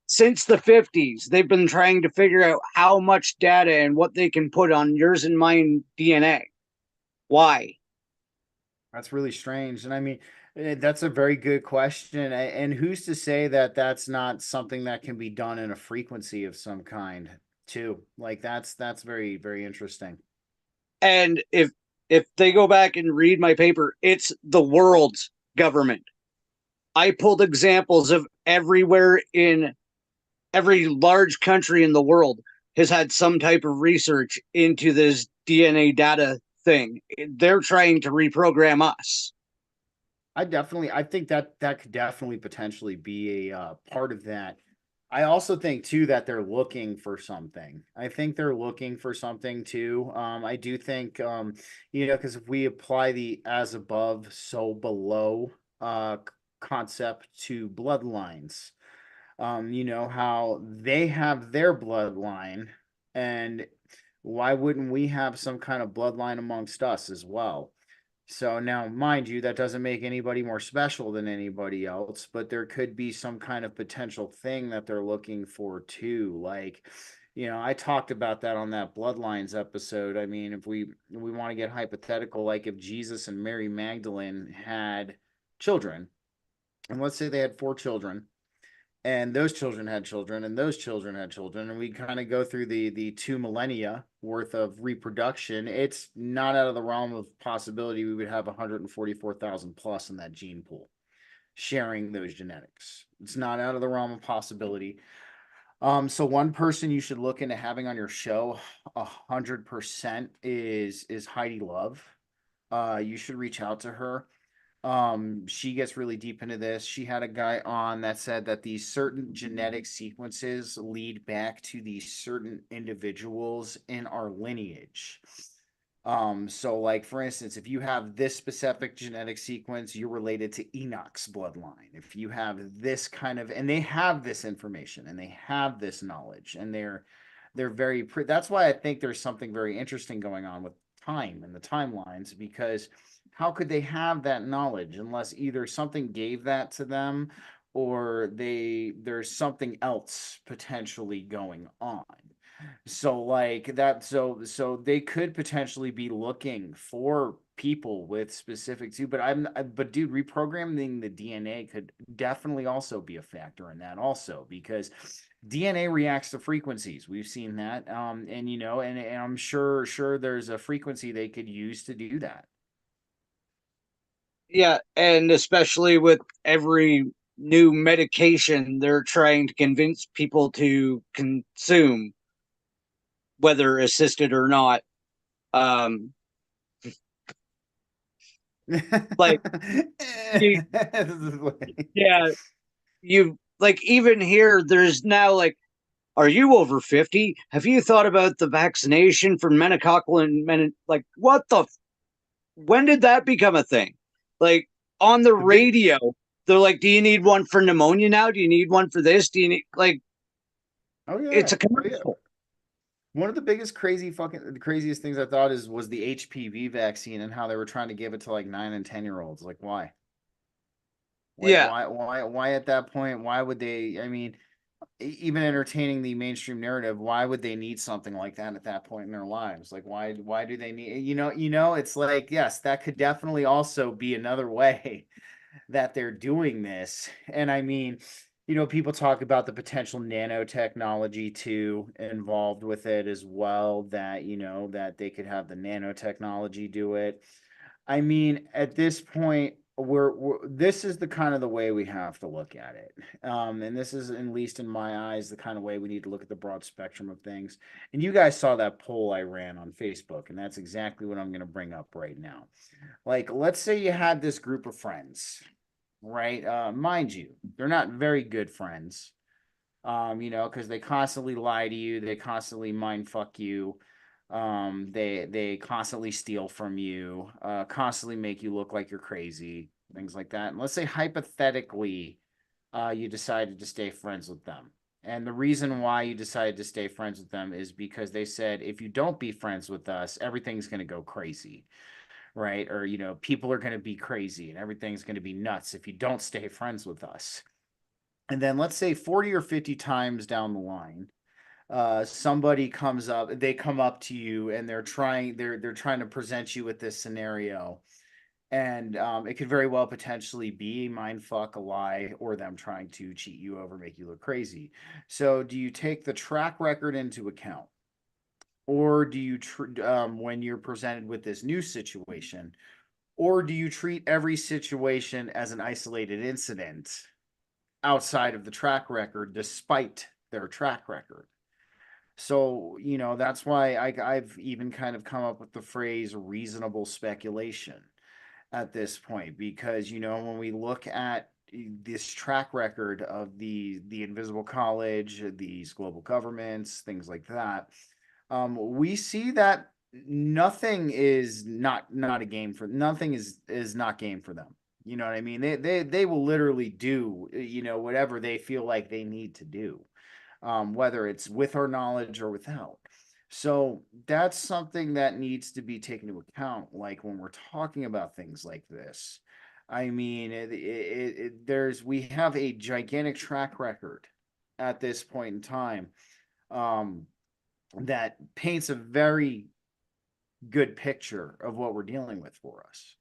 since the 50s, they've been trying to figure out how much data and what they can put on yours and mine DNA. Why? That's really strange. And I mean, that's a very good question. And who's to say that that's not something that can be done in a frequency of some kind too? Like that's very, very interesting. And if they go back and read my paper, it's the world's government. I pulled examples of everywhere in every large country in the world has had some type of research into this DNA data thing. They're trying to reprogram us. I think that that could definitely potentially be a part of that. I also think too that they're looking for something. I think they're looking for something too. I do think, because if we apply the as above, so below concept to bloodlines, how they have their bloodline, and why wouldn't we have some kind of bloodline amongst us as well? So now, mind you, that doesn't make anybody more special than anybody else, but there could be some kind of potential thing that they're looking for too. Like, I talked about that on that Bloodlines episode. I mean, if we want to get hypothetical, like if Jesus and Mary Magdalene had children, and let's say they had four children, and those children had children, and those children had children, and we kind of go through the two millennia worth of reproduction. It's not out of the realm of possibility we would have 144,000 plus in that gene pool sharing those genetics. It's not out of the realm of possibility. So one person you should look into having on your show 100% is Heidi Love. You should reach out to her. She gets really deep into this. She had a guy on that said that these certain genetic sequences lead back to these certain individuals in our lineage. So like for instance, if you have this specific genetic sequence, you're related to Enoch's bloodline. If you have this kind of, and they have this information and they have this knowledge, and they're that's why I think there's something very interesting going on with time and the timelines, because how could they have that knowledge unless either something gave that to them, or there's something else potentially going on. So like that, so they could potentially be looking for people with specific too, but dude, reprogramming the DNA could definitely also be a factor in that also, because DNA reacts to frequencies. We've seen that. And I'm sure there's a frequency they could use to do that. Yeah, and especially with every new medication they're trying to convince people to consume, whether assisted or not. Um, like you, yeah, you like even here. There's now like, are you over 50? Have you thought about the vaccination for meningococcal and like what the? When did that become a thing? Like on the the big radio, they're like, "Do you need one for pneumonia now? Do you need one for this? Do you need like?" Oh It's yeah. a Oh yeah. commercial. One of the biggest the craziest things I thought was the HPV vaccine and how they were trying to give it to like 9 and 10 year olds. Like why? Like Yeah, why at that point? Why would they? I mean, even entertaining the mainstream narrative, why would they need something like that at that point in their lives? Like why do they need? It's like yes, that could definitely also be another way that they're doing this. And I mean, people talk about the potential nanotechnology too involved with it as well, that, that they could have the nanotechnology do it. I mean, at this point, this is the kind of the way we have to look at it. And this is, at least in my eyes, the kind of way we need to look at the broad spectrum of things. And you guys saw that poll I ran on Facebook, and that's exactly what I'm going to bring up right now. Like, let's say you had this group of friends, right? Mind you, they're not very good friends. Because they constantly lie to you, they constantly mind fuck you, they constantly steal from you, constantly make you look like you're crazy, things like that. And let's say hypothetically, you decided to stay friends with them. And the reason why you decided to stay friends with them is because they said, if you don't be friends with us, everything's going to go crazy, right? Or, people are going to be crazy and everything's going to be nuts if you don't stay friends with us. And then let's say 40 or 50 times down the line, somebody comes up, they come up to you and they're trying to present you with this scenario. And it could very well potentially be mind fuck, a lie, or them trying to cheat you over, make you look crazy. So do you take the track record into account? Or do you, when you're presented with this new situation, or do you treat every situation as an isolated incident outside of the track record, despite their track record? So, that's why I've even kind of come up with the phrase reasonable speculation at this point, because, when we look at this track record of the Invisible College, these global governments, things like that, we see that nothing is not game for them. You know what I mean? They will literally do, whatever they feel like they need to do, whether it's with our knowledge or without. So that's something that needs to be taken into account, like when we're talking about things like this. I mean, we have a gigantic track record at this point in time, um, that paints a very good picture of what we're dealing with for us.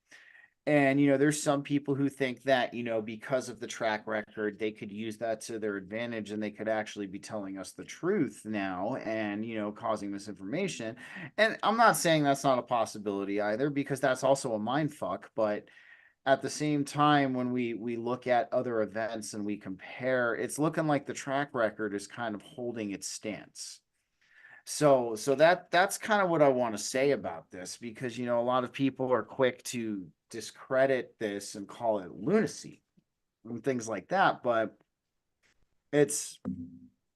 And, there's some people who think that, because of the track record, they could use that to their advantage and they could actually be telling us the truth now and, causing misinformation. And I'm not saying that's not a possibility either, because that's also a mind fuck. But at the same time, when we look at other events and we compare, it's looking like the track record is kind of holding its stance. So that's kind of what I want to say about this, because a lot of people are quick to discredit this and call it lunacy and things like that, but it's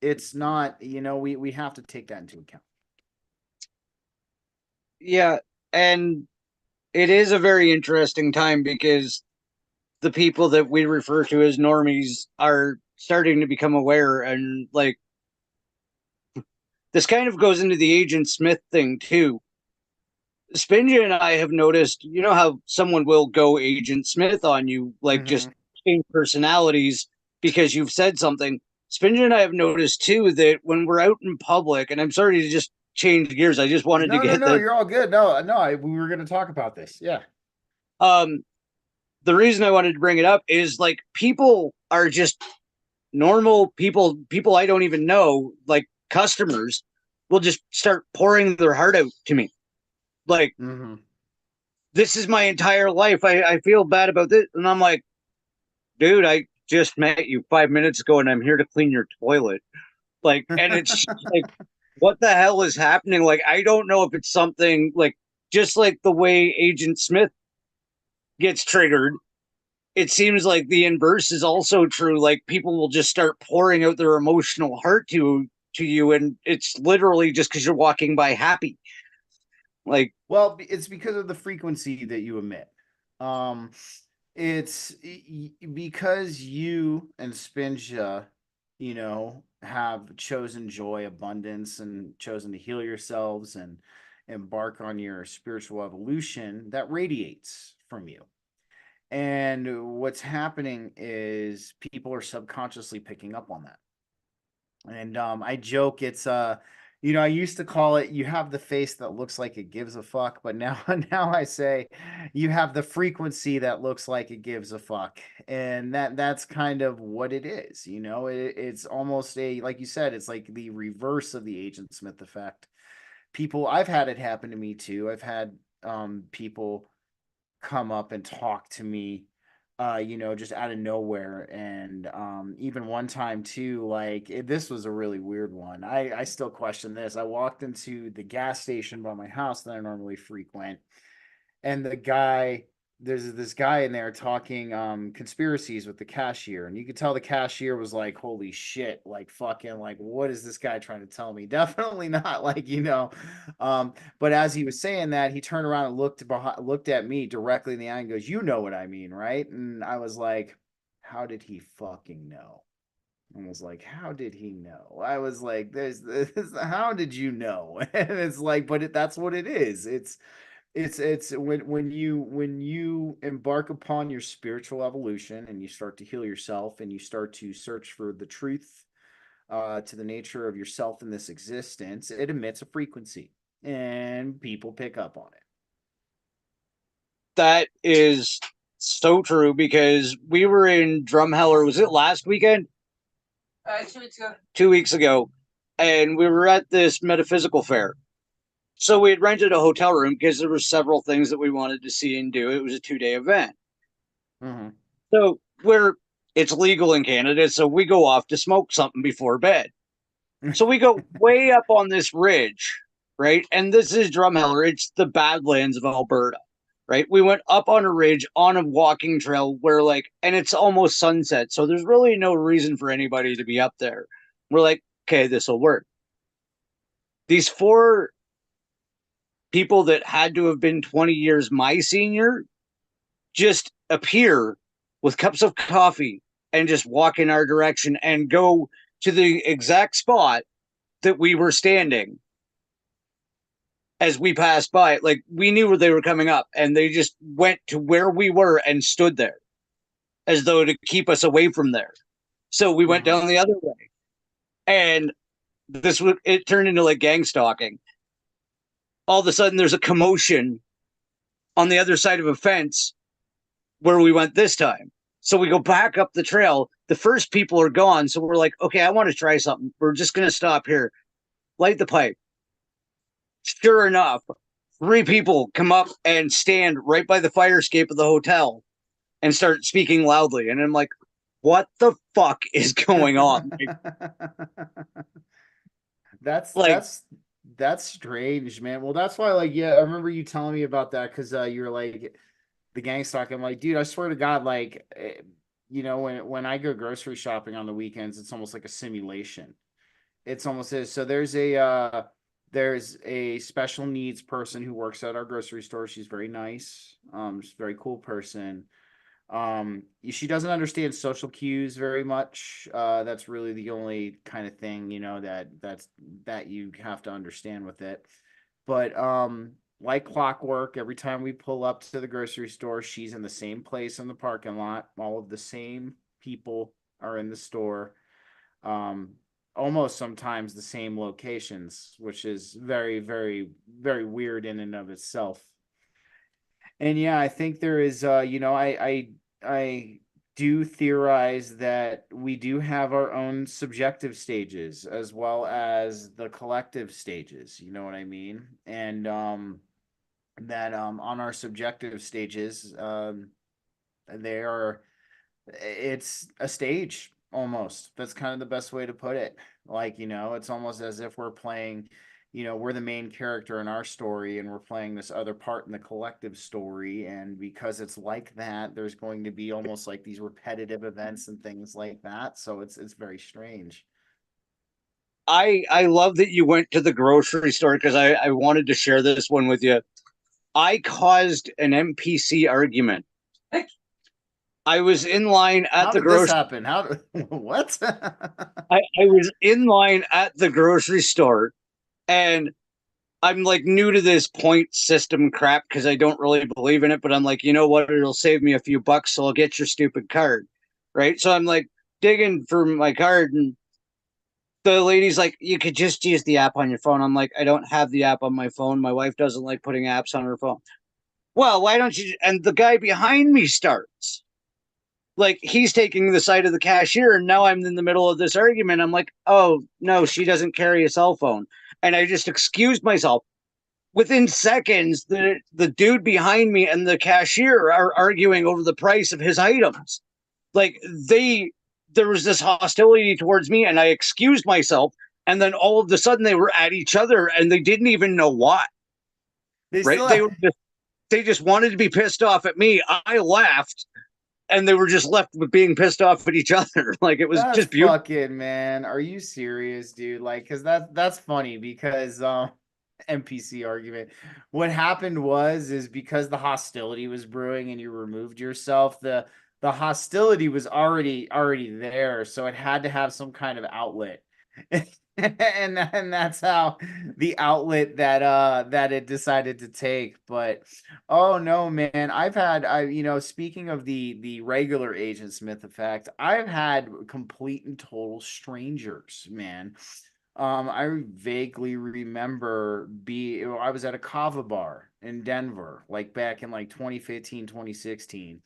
it's not, we have to take that into account. Yeah, and it is a very interesting time because the people that we refer to as normies are starting to become aware, and like this kind of goes into the Agent Smith thing too. Spinja and I have noticed, you know how someone will go Agent Smith on you, like Mm-hmm. just change personalities because you've said something. Spinja and I have noticed too that when we're out in public, and I'm sorry to just change gears, I just wanted to No, no, get no, the you're all good. No, no, we were going to talk about this. Yeah. um the reason I wanted to bring it up is like people are just normal people I don't even know, like customers, will just start pouring their heart out to me. Like, Mm-hmm. this is my entire life. I feel bad about this. And I'm like, dude, I just met you 5 minutes ago and I'm here to clean your toilet. Like, and it's like, what the hell is happening? Like, I don't know if it's something like just like the way Agent Smith gets triggered. It seems like the inverse is also true. Like people will just start pouring out their emotional heart to you, and it's literally just because you're walking by happy. Like, Well, it's because of the frequency that you emit. Um, it's because you and Spinja, have chosen joy, abundance, and chosen to heal yourselves and embark on your spiritual evolution that radiates from you. And what's happening is people are subconsciously picking up on that. And I joke it's I used to call it you have the face that looks like it gives a fuck, but now now I say you have the frequency that looks like it gives a fuck. And that's kind of what it is, it's almost a, like you said, it's like the reverse of the Agent Smith effect. People, I've had it happen to me too. I've had people come up and talk to me, just out of nowhere. And even one time too, like this was a really weird one. I still question this. I walked into the gas station by my house that I normally frequent, and the guy there's this guy in there talking conspiracies with the cashier, and you could tell the cashier was like, holy shit, like fucking, like, what is this guy trying to tell me? Definitely not, like, but as he was saying that, he turned around and looked at me directly in the eye and goes, you know what I mean, right? And I was like, how did he fucking know? And was like, how did he know? I was like, there's this, how did you know? And it's like, but that's what it is. It's when you embark upon your spiritual evolution and you start to heal yourself and you start to search for the truth, to the nature of yourself in this existence, it emits a frequency and people pick up on it. That is so true because we were in Drumheller. Was it last weekend? 2 weeks ago. 2 weeks ago, and we were at this metaphysical fair. So we had rented a hotel room because there were several things that we wanted to see and do. It was a 2 day event. Mm-hmm. So we're it's legal in Canada, so we go off to smoke something before bed. So we go way up on this ridge, right? And this is Drumheller. It's the Badlands of Alberta, right? We went up on a ridge on a walking trail where, like, and it's almost sunset. So there's really no reason for anybody to be up there. We're like, okay, this will work. These four people that had to have been 20 years my senior just appear with cups of coffee and just walk in our direction and go to the exact spot that we were standing as we passed by. Like, we knew where they were coming up, and they just went to where we were and stood there as though to keep us away from there. So we went Mm-hmm. down the other way, and it turned into like gang stalking. All of a sudden there's a commotion on the other side of a fence where we went this time. So we go back up the trail. The first people are gone. So we're like, okay, I want to try something. We're just going to stop here, light the pipe. Sure enough, three people come up and stand right by the fire escape of the hotel and start speaking loudly. And I'm like, what the fuck is going on? That's Like, that's that's strange, man. Well, that's why, like, yeah, I remember you telling me about that because you were like the gang stalk. I'm like, dude, I swear to God, like, when I go grocery shopping on the weekends, it's almost like a simulation. It's almost is. So there's a special needs person who works at our grocery store. She's very nice. She's a very cool person. She doesn't understand social cues very much. That's really the only kind of thing, that you have to understand with it. But like clockwork, every time we pull up to the grocery store, she's in the same place in the parking lot. All of the same people are in the store. Um, Almost sometimes the same locations, which is very, very, very weird in and of itself. And yeah, I think there is, I do theorize that we do have our own subjective stages as well as the collective stages. You know what I mean? And that on our subjective stages, they are it's a stage almost. That's kind of the best way to put it. Like, it's almost as if we're playing, we're the main character in our story and we're playing this other part in the collective story. And because it's like that, there's going to be almost like these repetitive events and things like that. So it's very strange. I love that you went to the grocery store because I wanted to share this one with you. I caused an NPC argument. I was in line at How the did this grocery. happen? What? I was in line at the grocery store, and I'm like new to this point system crap because I don't really believe in it. But I'm like, you know what? It'll save me a few bucks, so I'll get your stupid card, right? So I'm like digging for my card, and the lady's like, you could just use the app on your phone. I'm like, I don't have the app on my phone. My wife doesn't like putting apps on her phone. Well, why don't you? And the guy behind me starts. Like, he's taking the side of the cashier, and now I'm in the middle of this argument. I'm like, oh no, she doesn't carry a cell phone. And I just excused myself. Within seconds, the dude behind me and the cashier are arguing over the price of his items. Like, there was this hostility towards me, and I excused myself, and then all of a sudden they were at each other and they didn't even know why. They Right? still They have, were just they just wanted to be pissed off at me. I laughed, and they were just left with being pissed off at each other. Like it was That's just beautiful. fucking, man. Are you serious, dude? Like, cause that's funny because NPC argument. What happened is because the hostility was brewing and you removed yourself, the hostility was already there, so it had to have some kind of outlet. And that's how the outlet that it decided to take. But oh no, man, speaking of the regular Agent Smith effect, I've had complete and total strangers, man. I vaguely remember I was at a kava bar in Denver, like back in like 2015, 2016.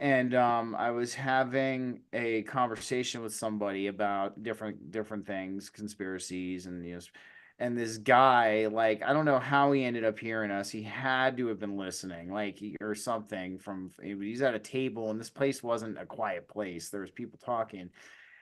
And I was having a conversation with somebody about different things, conspiracies, and and this guy, like, I don't know how he ended up hearing us. He had to have been listening, like, or something. He's at a table, and this place wasn't a quiet place. There was people talking.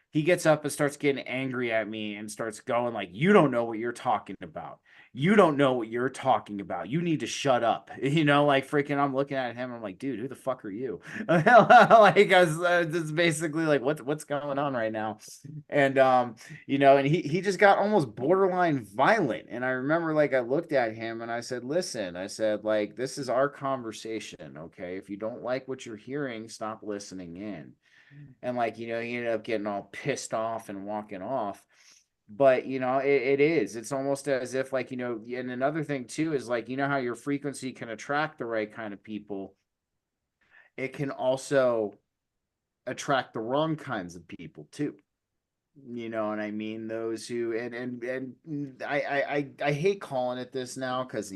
He gets up and starts getting angry at me and starts going like, you don't know what you're talking about. You don't know what you're talking about. You need to shut up. Like freaking, I'm looking at him. I'm like, dude, who the fuck are you? Like, I was just basically like, what's going on right now? And and he just got almost borderline violent. And I remember like I looked at him and I said, listen, I said, like, this is our conversation. Okay. If you don't like what you're hearing, stop listening in. And like, he ended up getting all pissed off and walking off. But it's almost as if like, and another thing too is like, how your frequency can attract the right kind of people. It can also attract the wrong kinds of people too. You know what I mean? Those who and I hate calling it this now because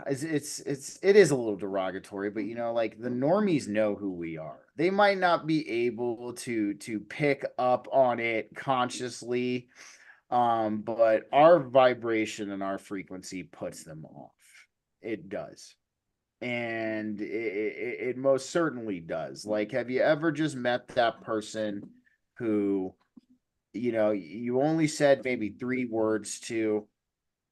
it is a little derogatory, but like the normies know who we are. They might not be able to pick up on it consciously, but our vibration and our frequency puts them off. It does. And it most certainly does. Like, have you ever just met that person who, you only said maybe 3 words to,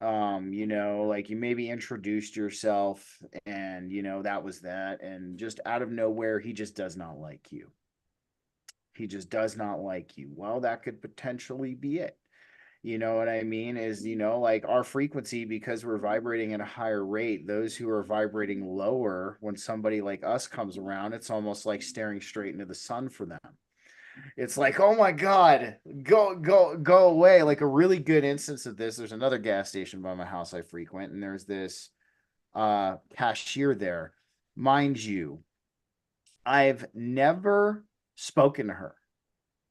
like you maybe introduced yourself and that was that, and just out of nowhere he just does not like you. He just does not like you. Well, that could potentially be it. You know what I mean? Is, like our frequency, because we're vibrating at a higher rate, those who are vibrating lower, when somebody like us comes around, it's almost like staring straight into the sun for them. It's like, oh my God, go away. Like a really good instance of this, there's another gas station by my house I frequent, and there's this cashier there. Mind you, I've never spoken to her.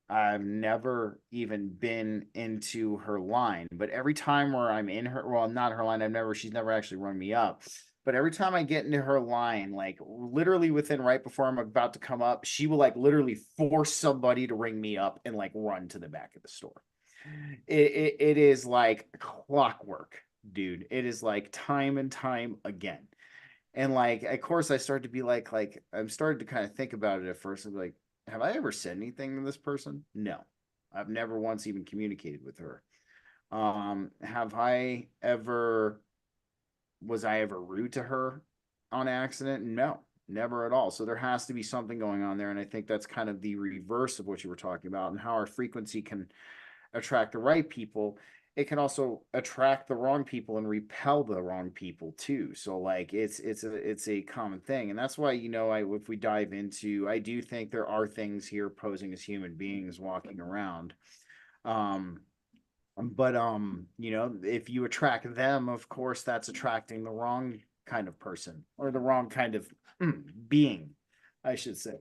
I've never even been into her line, but every time where I'm in her, well, not her line, she's never actually rung me up. But every time I get into her line, like literally within right before I'm about to come up, she will like literally force somebody to ring me up and like run to the back of the store. It is like clockwork, dude. It is like time and time again. And like, of course, I start to be like I'm starting to kind of think about it at first. I'm like, have I ever said anything to this person? No, I've never once even communicated with her. Have I ever, was I ever rude to her on accident? No, never at all. So there has to be something going on there. And I think that's kind of the reverse of what you were talking about, and how our frequency can attract the right people. It can also attract the wrong people and repel the wrong people too. So like it's a common thing. And that's why, if we dive into, I do think there are things here posing as human beings walking around. Um, but if you attract them, of course that's attracting the wrong kind of person, or the wrong kind of being, I should say.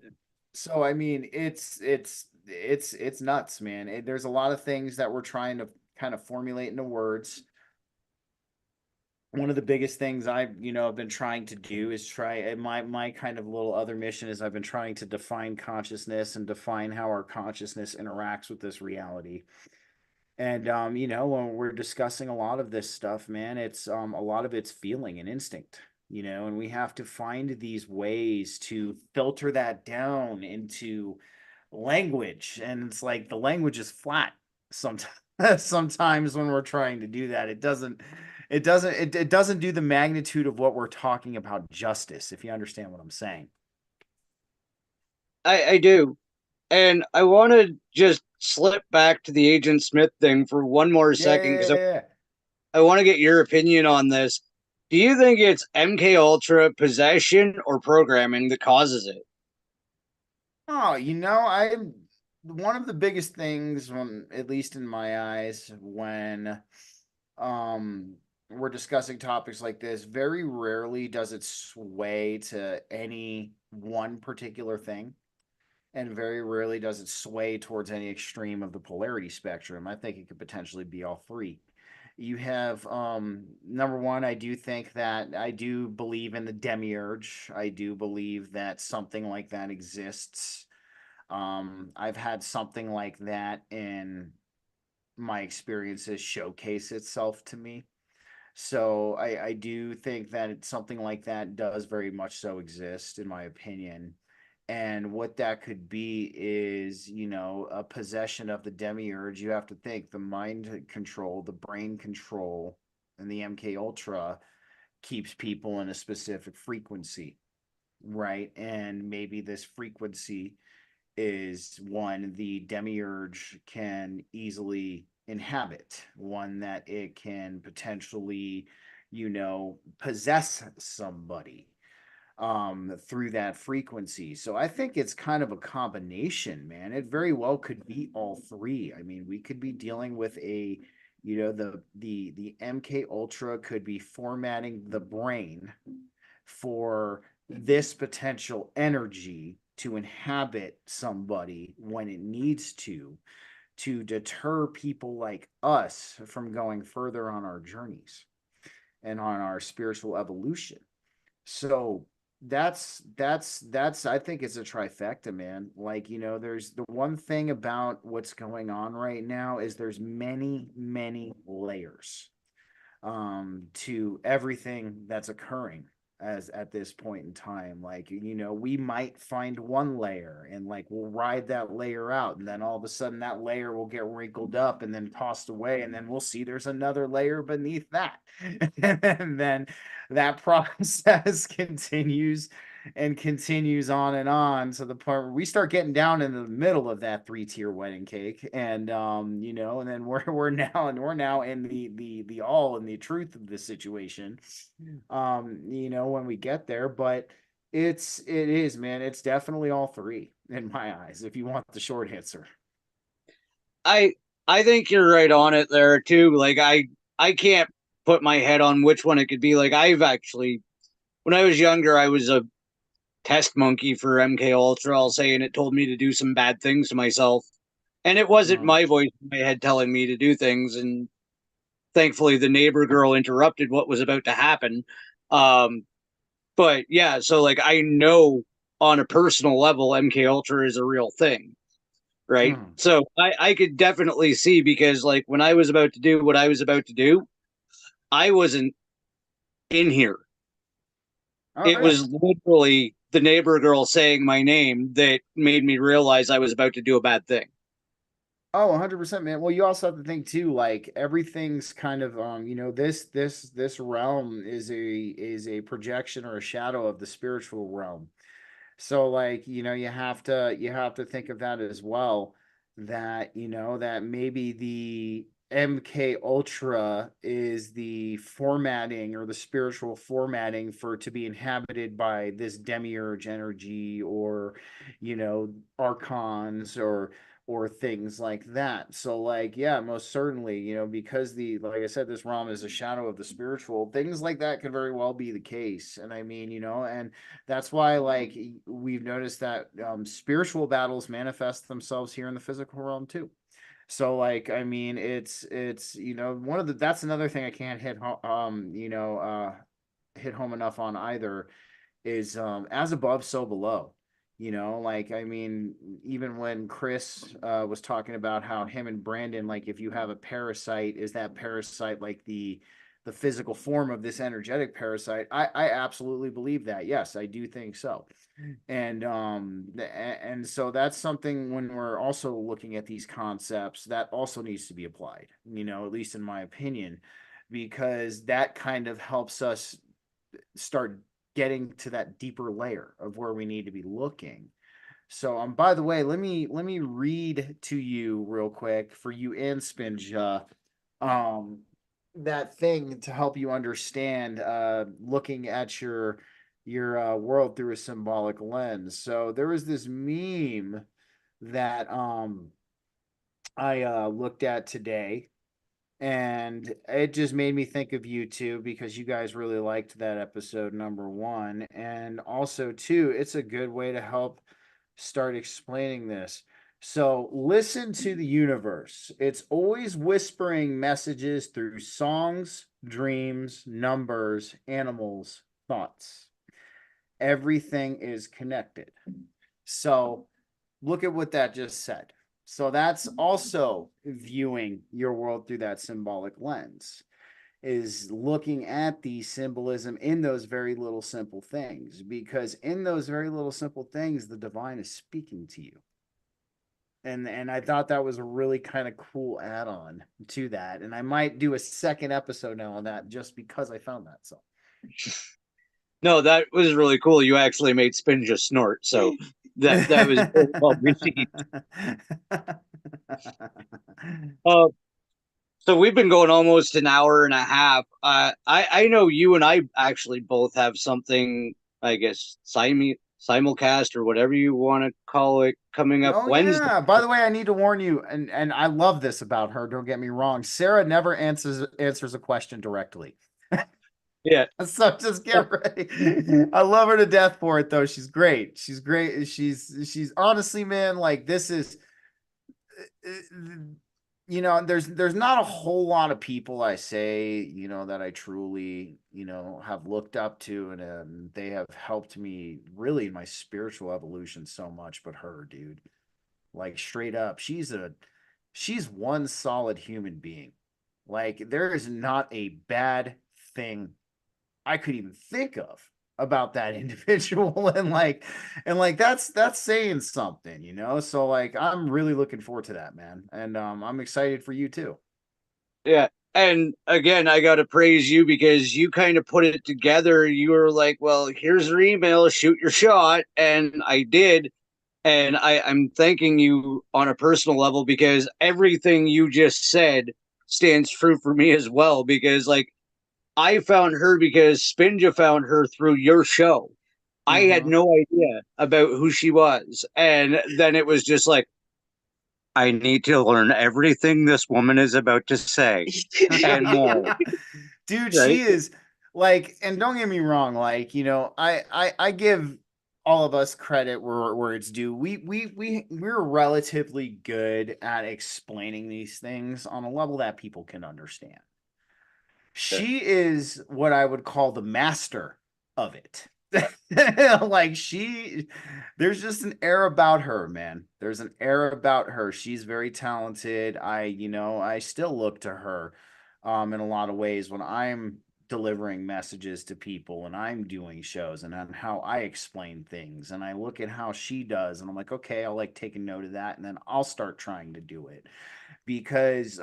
So I mean, it's nuts, man. There's a lot of things that we're trying to kind of formulate into words. One of the biggest things I've been trying to do is my kind of little other mission is I've been trying to define consciousness and define how our consciousness interacts with this reality. And when we're discussing a lot of this stuff, man, it's a lot of it's feeling and instinct, and we have to find these ways to filter that down into language. And it's like the language is flat sometimes. Sometimes when we're trying to do that, it doesn't do the magnitude of what we're talking about justice, if you understand what I'm saying. I do. And I want to just slip back to the Agent Smith thing for one more Yeah, second yeah, because yeah, yeah. I want to get your opinion on this. Do you think it's MK Ultra possession or programming that causes it? Oh, I one of the biggest things when, at least in my eyes, when um we're discussing topics like this, very rarely does it sway to any one particular thing, and very rarely does it sway towards any extreme of the polarity spectrum. I think it could potentially be all three. You have number one, I do believe in the demiurge. I do believe that something like that exists. I've had something like that in my experiences showcase itself to me. So I do think that something like that does very much so exist, in my opinion. And what that could be is, a possession of the demiurge. You have to think the mind control, the brain control, and the MK Ultra keeps people in a specific frequency, right? And maybe this frequency is one the demiurge can easily inhabit, one that it can potentially, possess somebody through that frequency. So I think it's kind of a combination, man. It very well could be all three. I mean, we could be dealing with the MK Ultra could be formatting the brain for this potential energy to inhabit somebody when it needs to deter people like us from going further on our journeys and on our spiritual evolution. So that's I think it's a trifecta, man. Like, there's the one thing about what's going on right now is there's many layers to everything that's occurring as at this point in time. Like, we might find one layer and like we'll ride that layer out, and then all of a sudden that layer will get wrinkled up and then tossed away, and then we'll see there's another layer beneath that. And then that process continues on to the point where we start getting down in the middle of that three-tier wedding cake. And and then we're now in the all and the truth of the situation, when we get there. But it is, man, it's definitely all three in my eyes, if you want the short answer. I I think you're right on it there too. Like I can't put my head on which one it could be. Like I've actually when I was younger, I was a test monkey for MK Ultra, I'll say, and it told me to do some bad things to myself. And it wasn't Mm, my voice in my head telling me to do things. And thankfully, the neighbor girl interrupted what was about to happen. Um, but yeah, so like I know on a personal level, MK Ultra is a real thing, right? mm. So I could definitely see because like when I was about to do what I was about to do, I wasn't in here. Oh It yeah. was literally the neighbor girl saying my name that made me realize I was about to do a bad thing. Oh, 100%, man. Well, you also have to think too, like everything's kind of this realm is a projection or a shadow of the spiritual realm. So like, you have to think of that as well, that that maybe the MK Ultra is the formatting or the spiritual formatting for to be inhabited by this demiurge energy, or archons, or things like that. So like, yeah, most certainly, because the like I said, this realm is a shadow of the spiritual, things like that could very well be the case. And I mean, and that's why, like, we've noticed that spiritual battles manifest themselves here in the physical realm too. So like, I mean, it's one of the that's another thing I can't hit home enough on either, is as above so below. Like, I mean, even when Chris was talking about how him and Brandon, like, if you have a parasite, is that parasite like the physical form of this energetic parasite? I absolutely believe that. Yes, I do think so. And so that's something, when we're also looking at these concepts, that also needs to be applied, at least in my opinion, because that kind of helps us start getting to that deeper layer of where we need to be looking. So, by the way, let me read to you real quick for you and Spinja, um, that thing to help you understand looking at your world through a symbolic lens. So there was this meme that I looked at today, and it just made me think of you two because you guys really liked that episode number one. And also, too, it's a good way to help start explaining this. So, listen to the universe. It's always whispering messages through songs, dreams, numbers, animals, thoughts. Everything is connected. So, look at what that just said. So that's also viewing your world through that symbolic lens, is looking at the symbolism in those very little simple things, because in those very little simple things, the divine is speaking to you. And I thought that was a really kind of cool add-on to that. And I might do a second episode now on that just because I found that. So No, that was really cool. You actually made Spin just snort, so that was very well received. Uh, so we've been going almost an hour and a half. I know you and I actually both have something, I guess, simulcast or whatever you want to call it, coming up Oh Wednesday. yeah. By the way, I need to warn you, and I love this about her. Don't get me wrong. Sarah never answers a question directly. Yeah, So just get ready. I love her to death for it though. She's great. She's great. She's honestly, man, like this is there's not a whole lot of people I say, that I truly, have looked up to, and they have helped me really in my spiritual evolution so much, but her, dude. Like straight up, she's one solid human being. Like there is not a bad thing I could even think of about that individual. And that's saying something, so like I'm really looking forward to that, man, and I'm excited for you too. yeah. And again, I got to praise you because you kind of put it together. You were like, well, here's her email, shoot your shot. And I did. And I'm thanking you on a personal level because everything you just said stands true for me as well. Because, like, I found her because Spinja found her through your show. I had Mm-hmm. no idea about who she was. And then it was just like, I need to learn everything this woman is about to say and more. Dude, she Right? is like, and don't get me wrong, like, I give all of us credit where it's due. We're relatively good at explaining these things on a level that people can understand. Yeah. She is what I would call the master of it. Like there's just an air about her, man. There's an air about her. She's very talented. I still look to her in a lot of ways when I'm delivering messages to people and I'm doing shows and on how I explain things, and I look at how she does and I'm like, okay, I'll like take a note of that and then I'll start trying to do it, because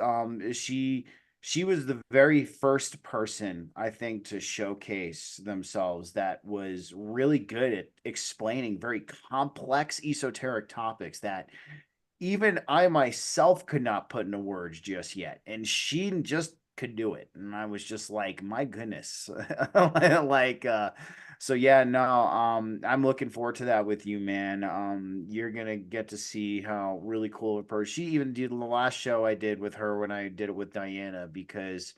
she was the very first person, I think, to showcase themselves that was really good at explaining very complex esoteric topics that even I myself could not put into words just yet. And she just could do it. And I was just like, my goodness. like so yeah, no, I'm looking forward to that with you, man. You're gonna get to see how really cool of a person. She even did the last show I did with her when I did it with Diana, because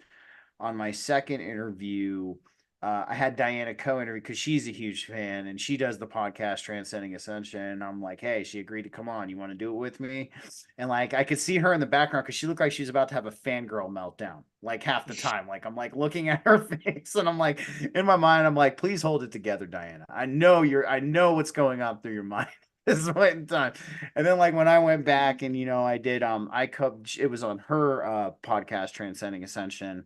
on my second interview, I had Diana co-interview because she's a huge fan and she does the podcast Transcending Ascension. And I'm like, hey, she agreed to come on. You want to do it with me? And like, I could see her in the background because she looked like she was about to have a fangirl meltdown, like half the time. Like, I'm like looking at her face and I'm like, in my mind, I'm like, please hold it together, Diana. I know what's going on through your mind. This point in time. And then like when I went back and I did it was on her podcast Transcending Ascension.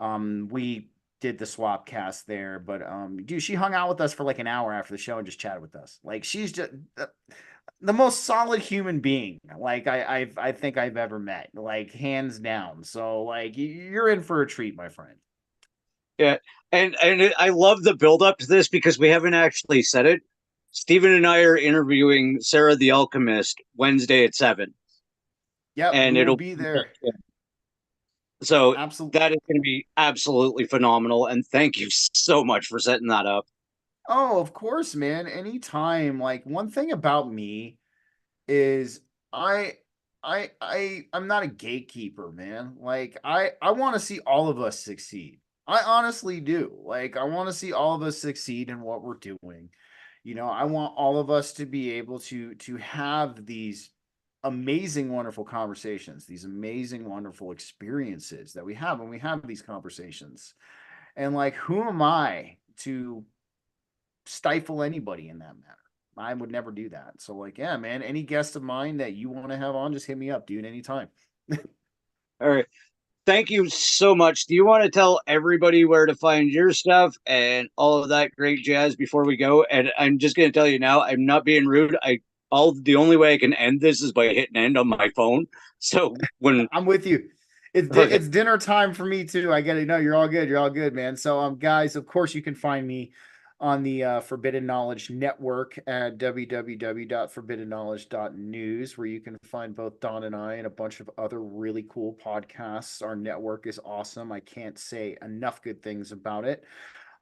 We did the swap cast there. But dude, she hung out with us for like an hour after the show and just chatted with us. Like she's just the most solid human being like I think I've ever met, like hands down. So like you're in for a treat, my friend. Yeah, and I love the build up to this because we haven't actually said it. Steven and I are interviewing Sarah the Alchemist Wednesday at 7, Yep, and we will it'll be there. so Absolutely. that is going to be absolutely phenomenal. And thank you so much for setting that up. Oh, of course, man. Anytime. Like one thing about me is I I'm not a gatekeeper, man. Like I want to see all of us succeed. I honestly do. Like I want to see all of us succeed in what we're doing. You know, I want all of us to be able to have these amazing wonderful conversations, these amazing wonderful experiences that we have when we have these conversations. And like who am I to stifle anybody in that matter? I would never do that. So, like, yeah, man, any guest of mine that you want to have on, just hit me up, dude, anytime. All right. Thank you so much. Do you want to tell everybody where to find your stuff and all of that great jazz before we go? And I'm just going to tell you now, I'm not being rude. The only way I can end this is by hitting end on my phone. So when I'm with you. okay, It's dinner time for me too. I get it. No, you're all good. You're all good, man. So, guys, of course, you can find me on the Forbidden Knowledge Network at www.forbiddenknowledge.news, where you can find both Don and I and a bunch of other really cool podcasts. Our network is awesome. I can't say enough good things about it.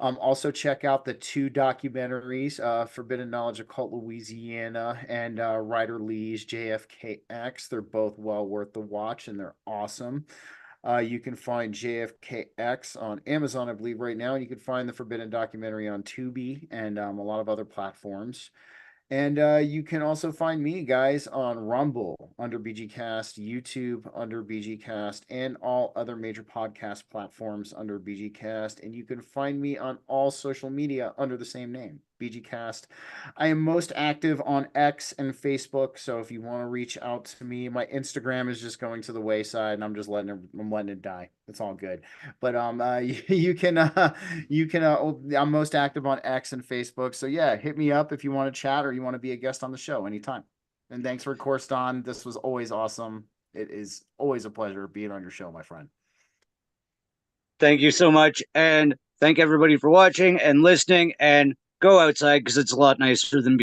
Also, check out the two documentaries, Forbidden Knowledge Occult Louisiana and Ryder Lee's JFKX. They're both well worth the watch and they're awesome. You can find JFKX on Amazon, I believe, right now. And you can find the Forbidden documentary on Tubi and a lot of other platforms. And you can also find me, guys, on Rumble under BGCast, YouTube under BGCast, and all other major podcast platforms under BGCast. And you can find me on all social media under the same name, BGCast. I am most active on X and Facebook. So if you want to reach out to me, my Instagram is just going to the wayside, and I'm letting it die. It's all good. But you can I'm most active on X and Facebook. So yeah, hit me up if you want to chat or you want to be a guest on the show anytime. And thanks for course, Don. This was always awesome. It is always a pleasure being on your show, my friend. thank you so much. And thank everybody for watching and listening. And go outside because it's a lot nicer than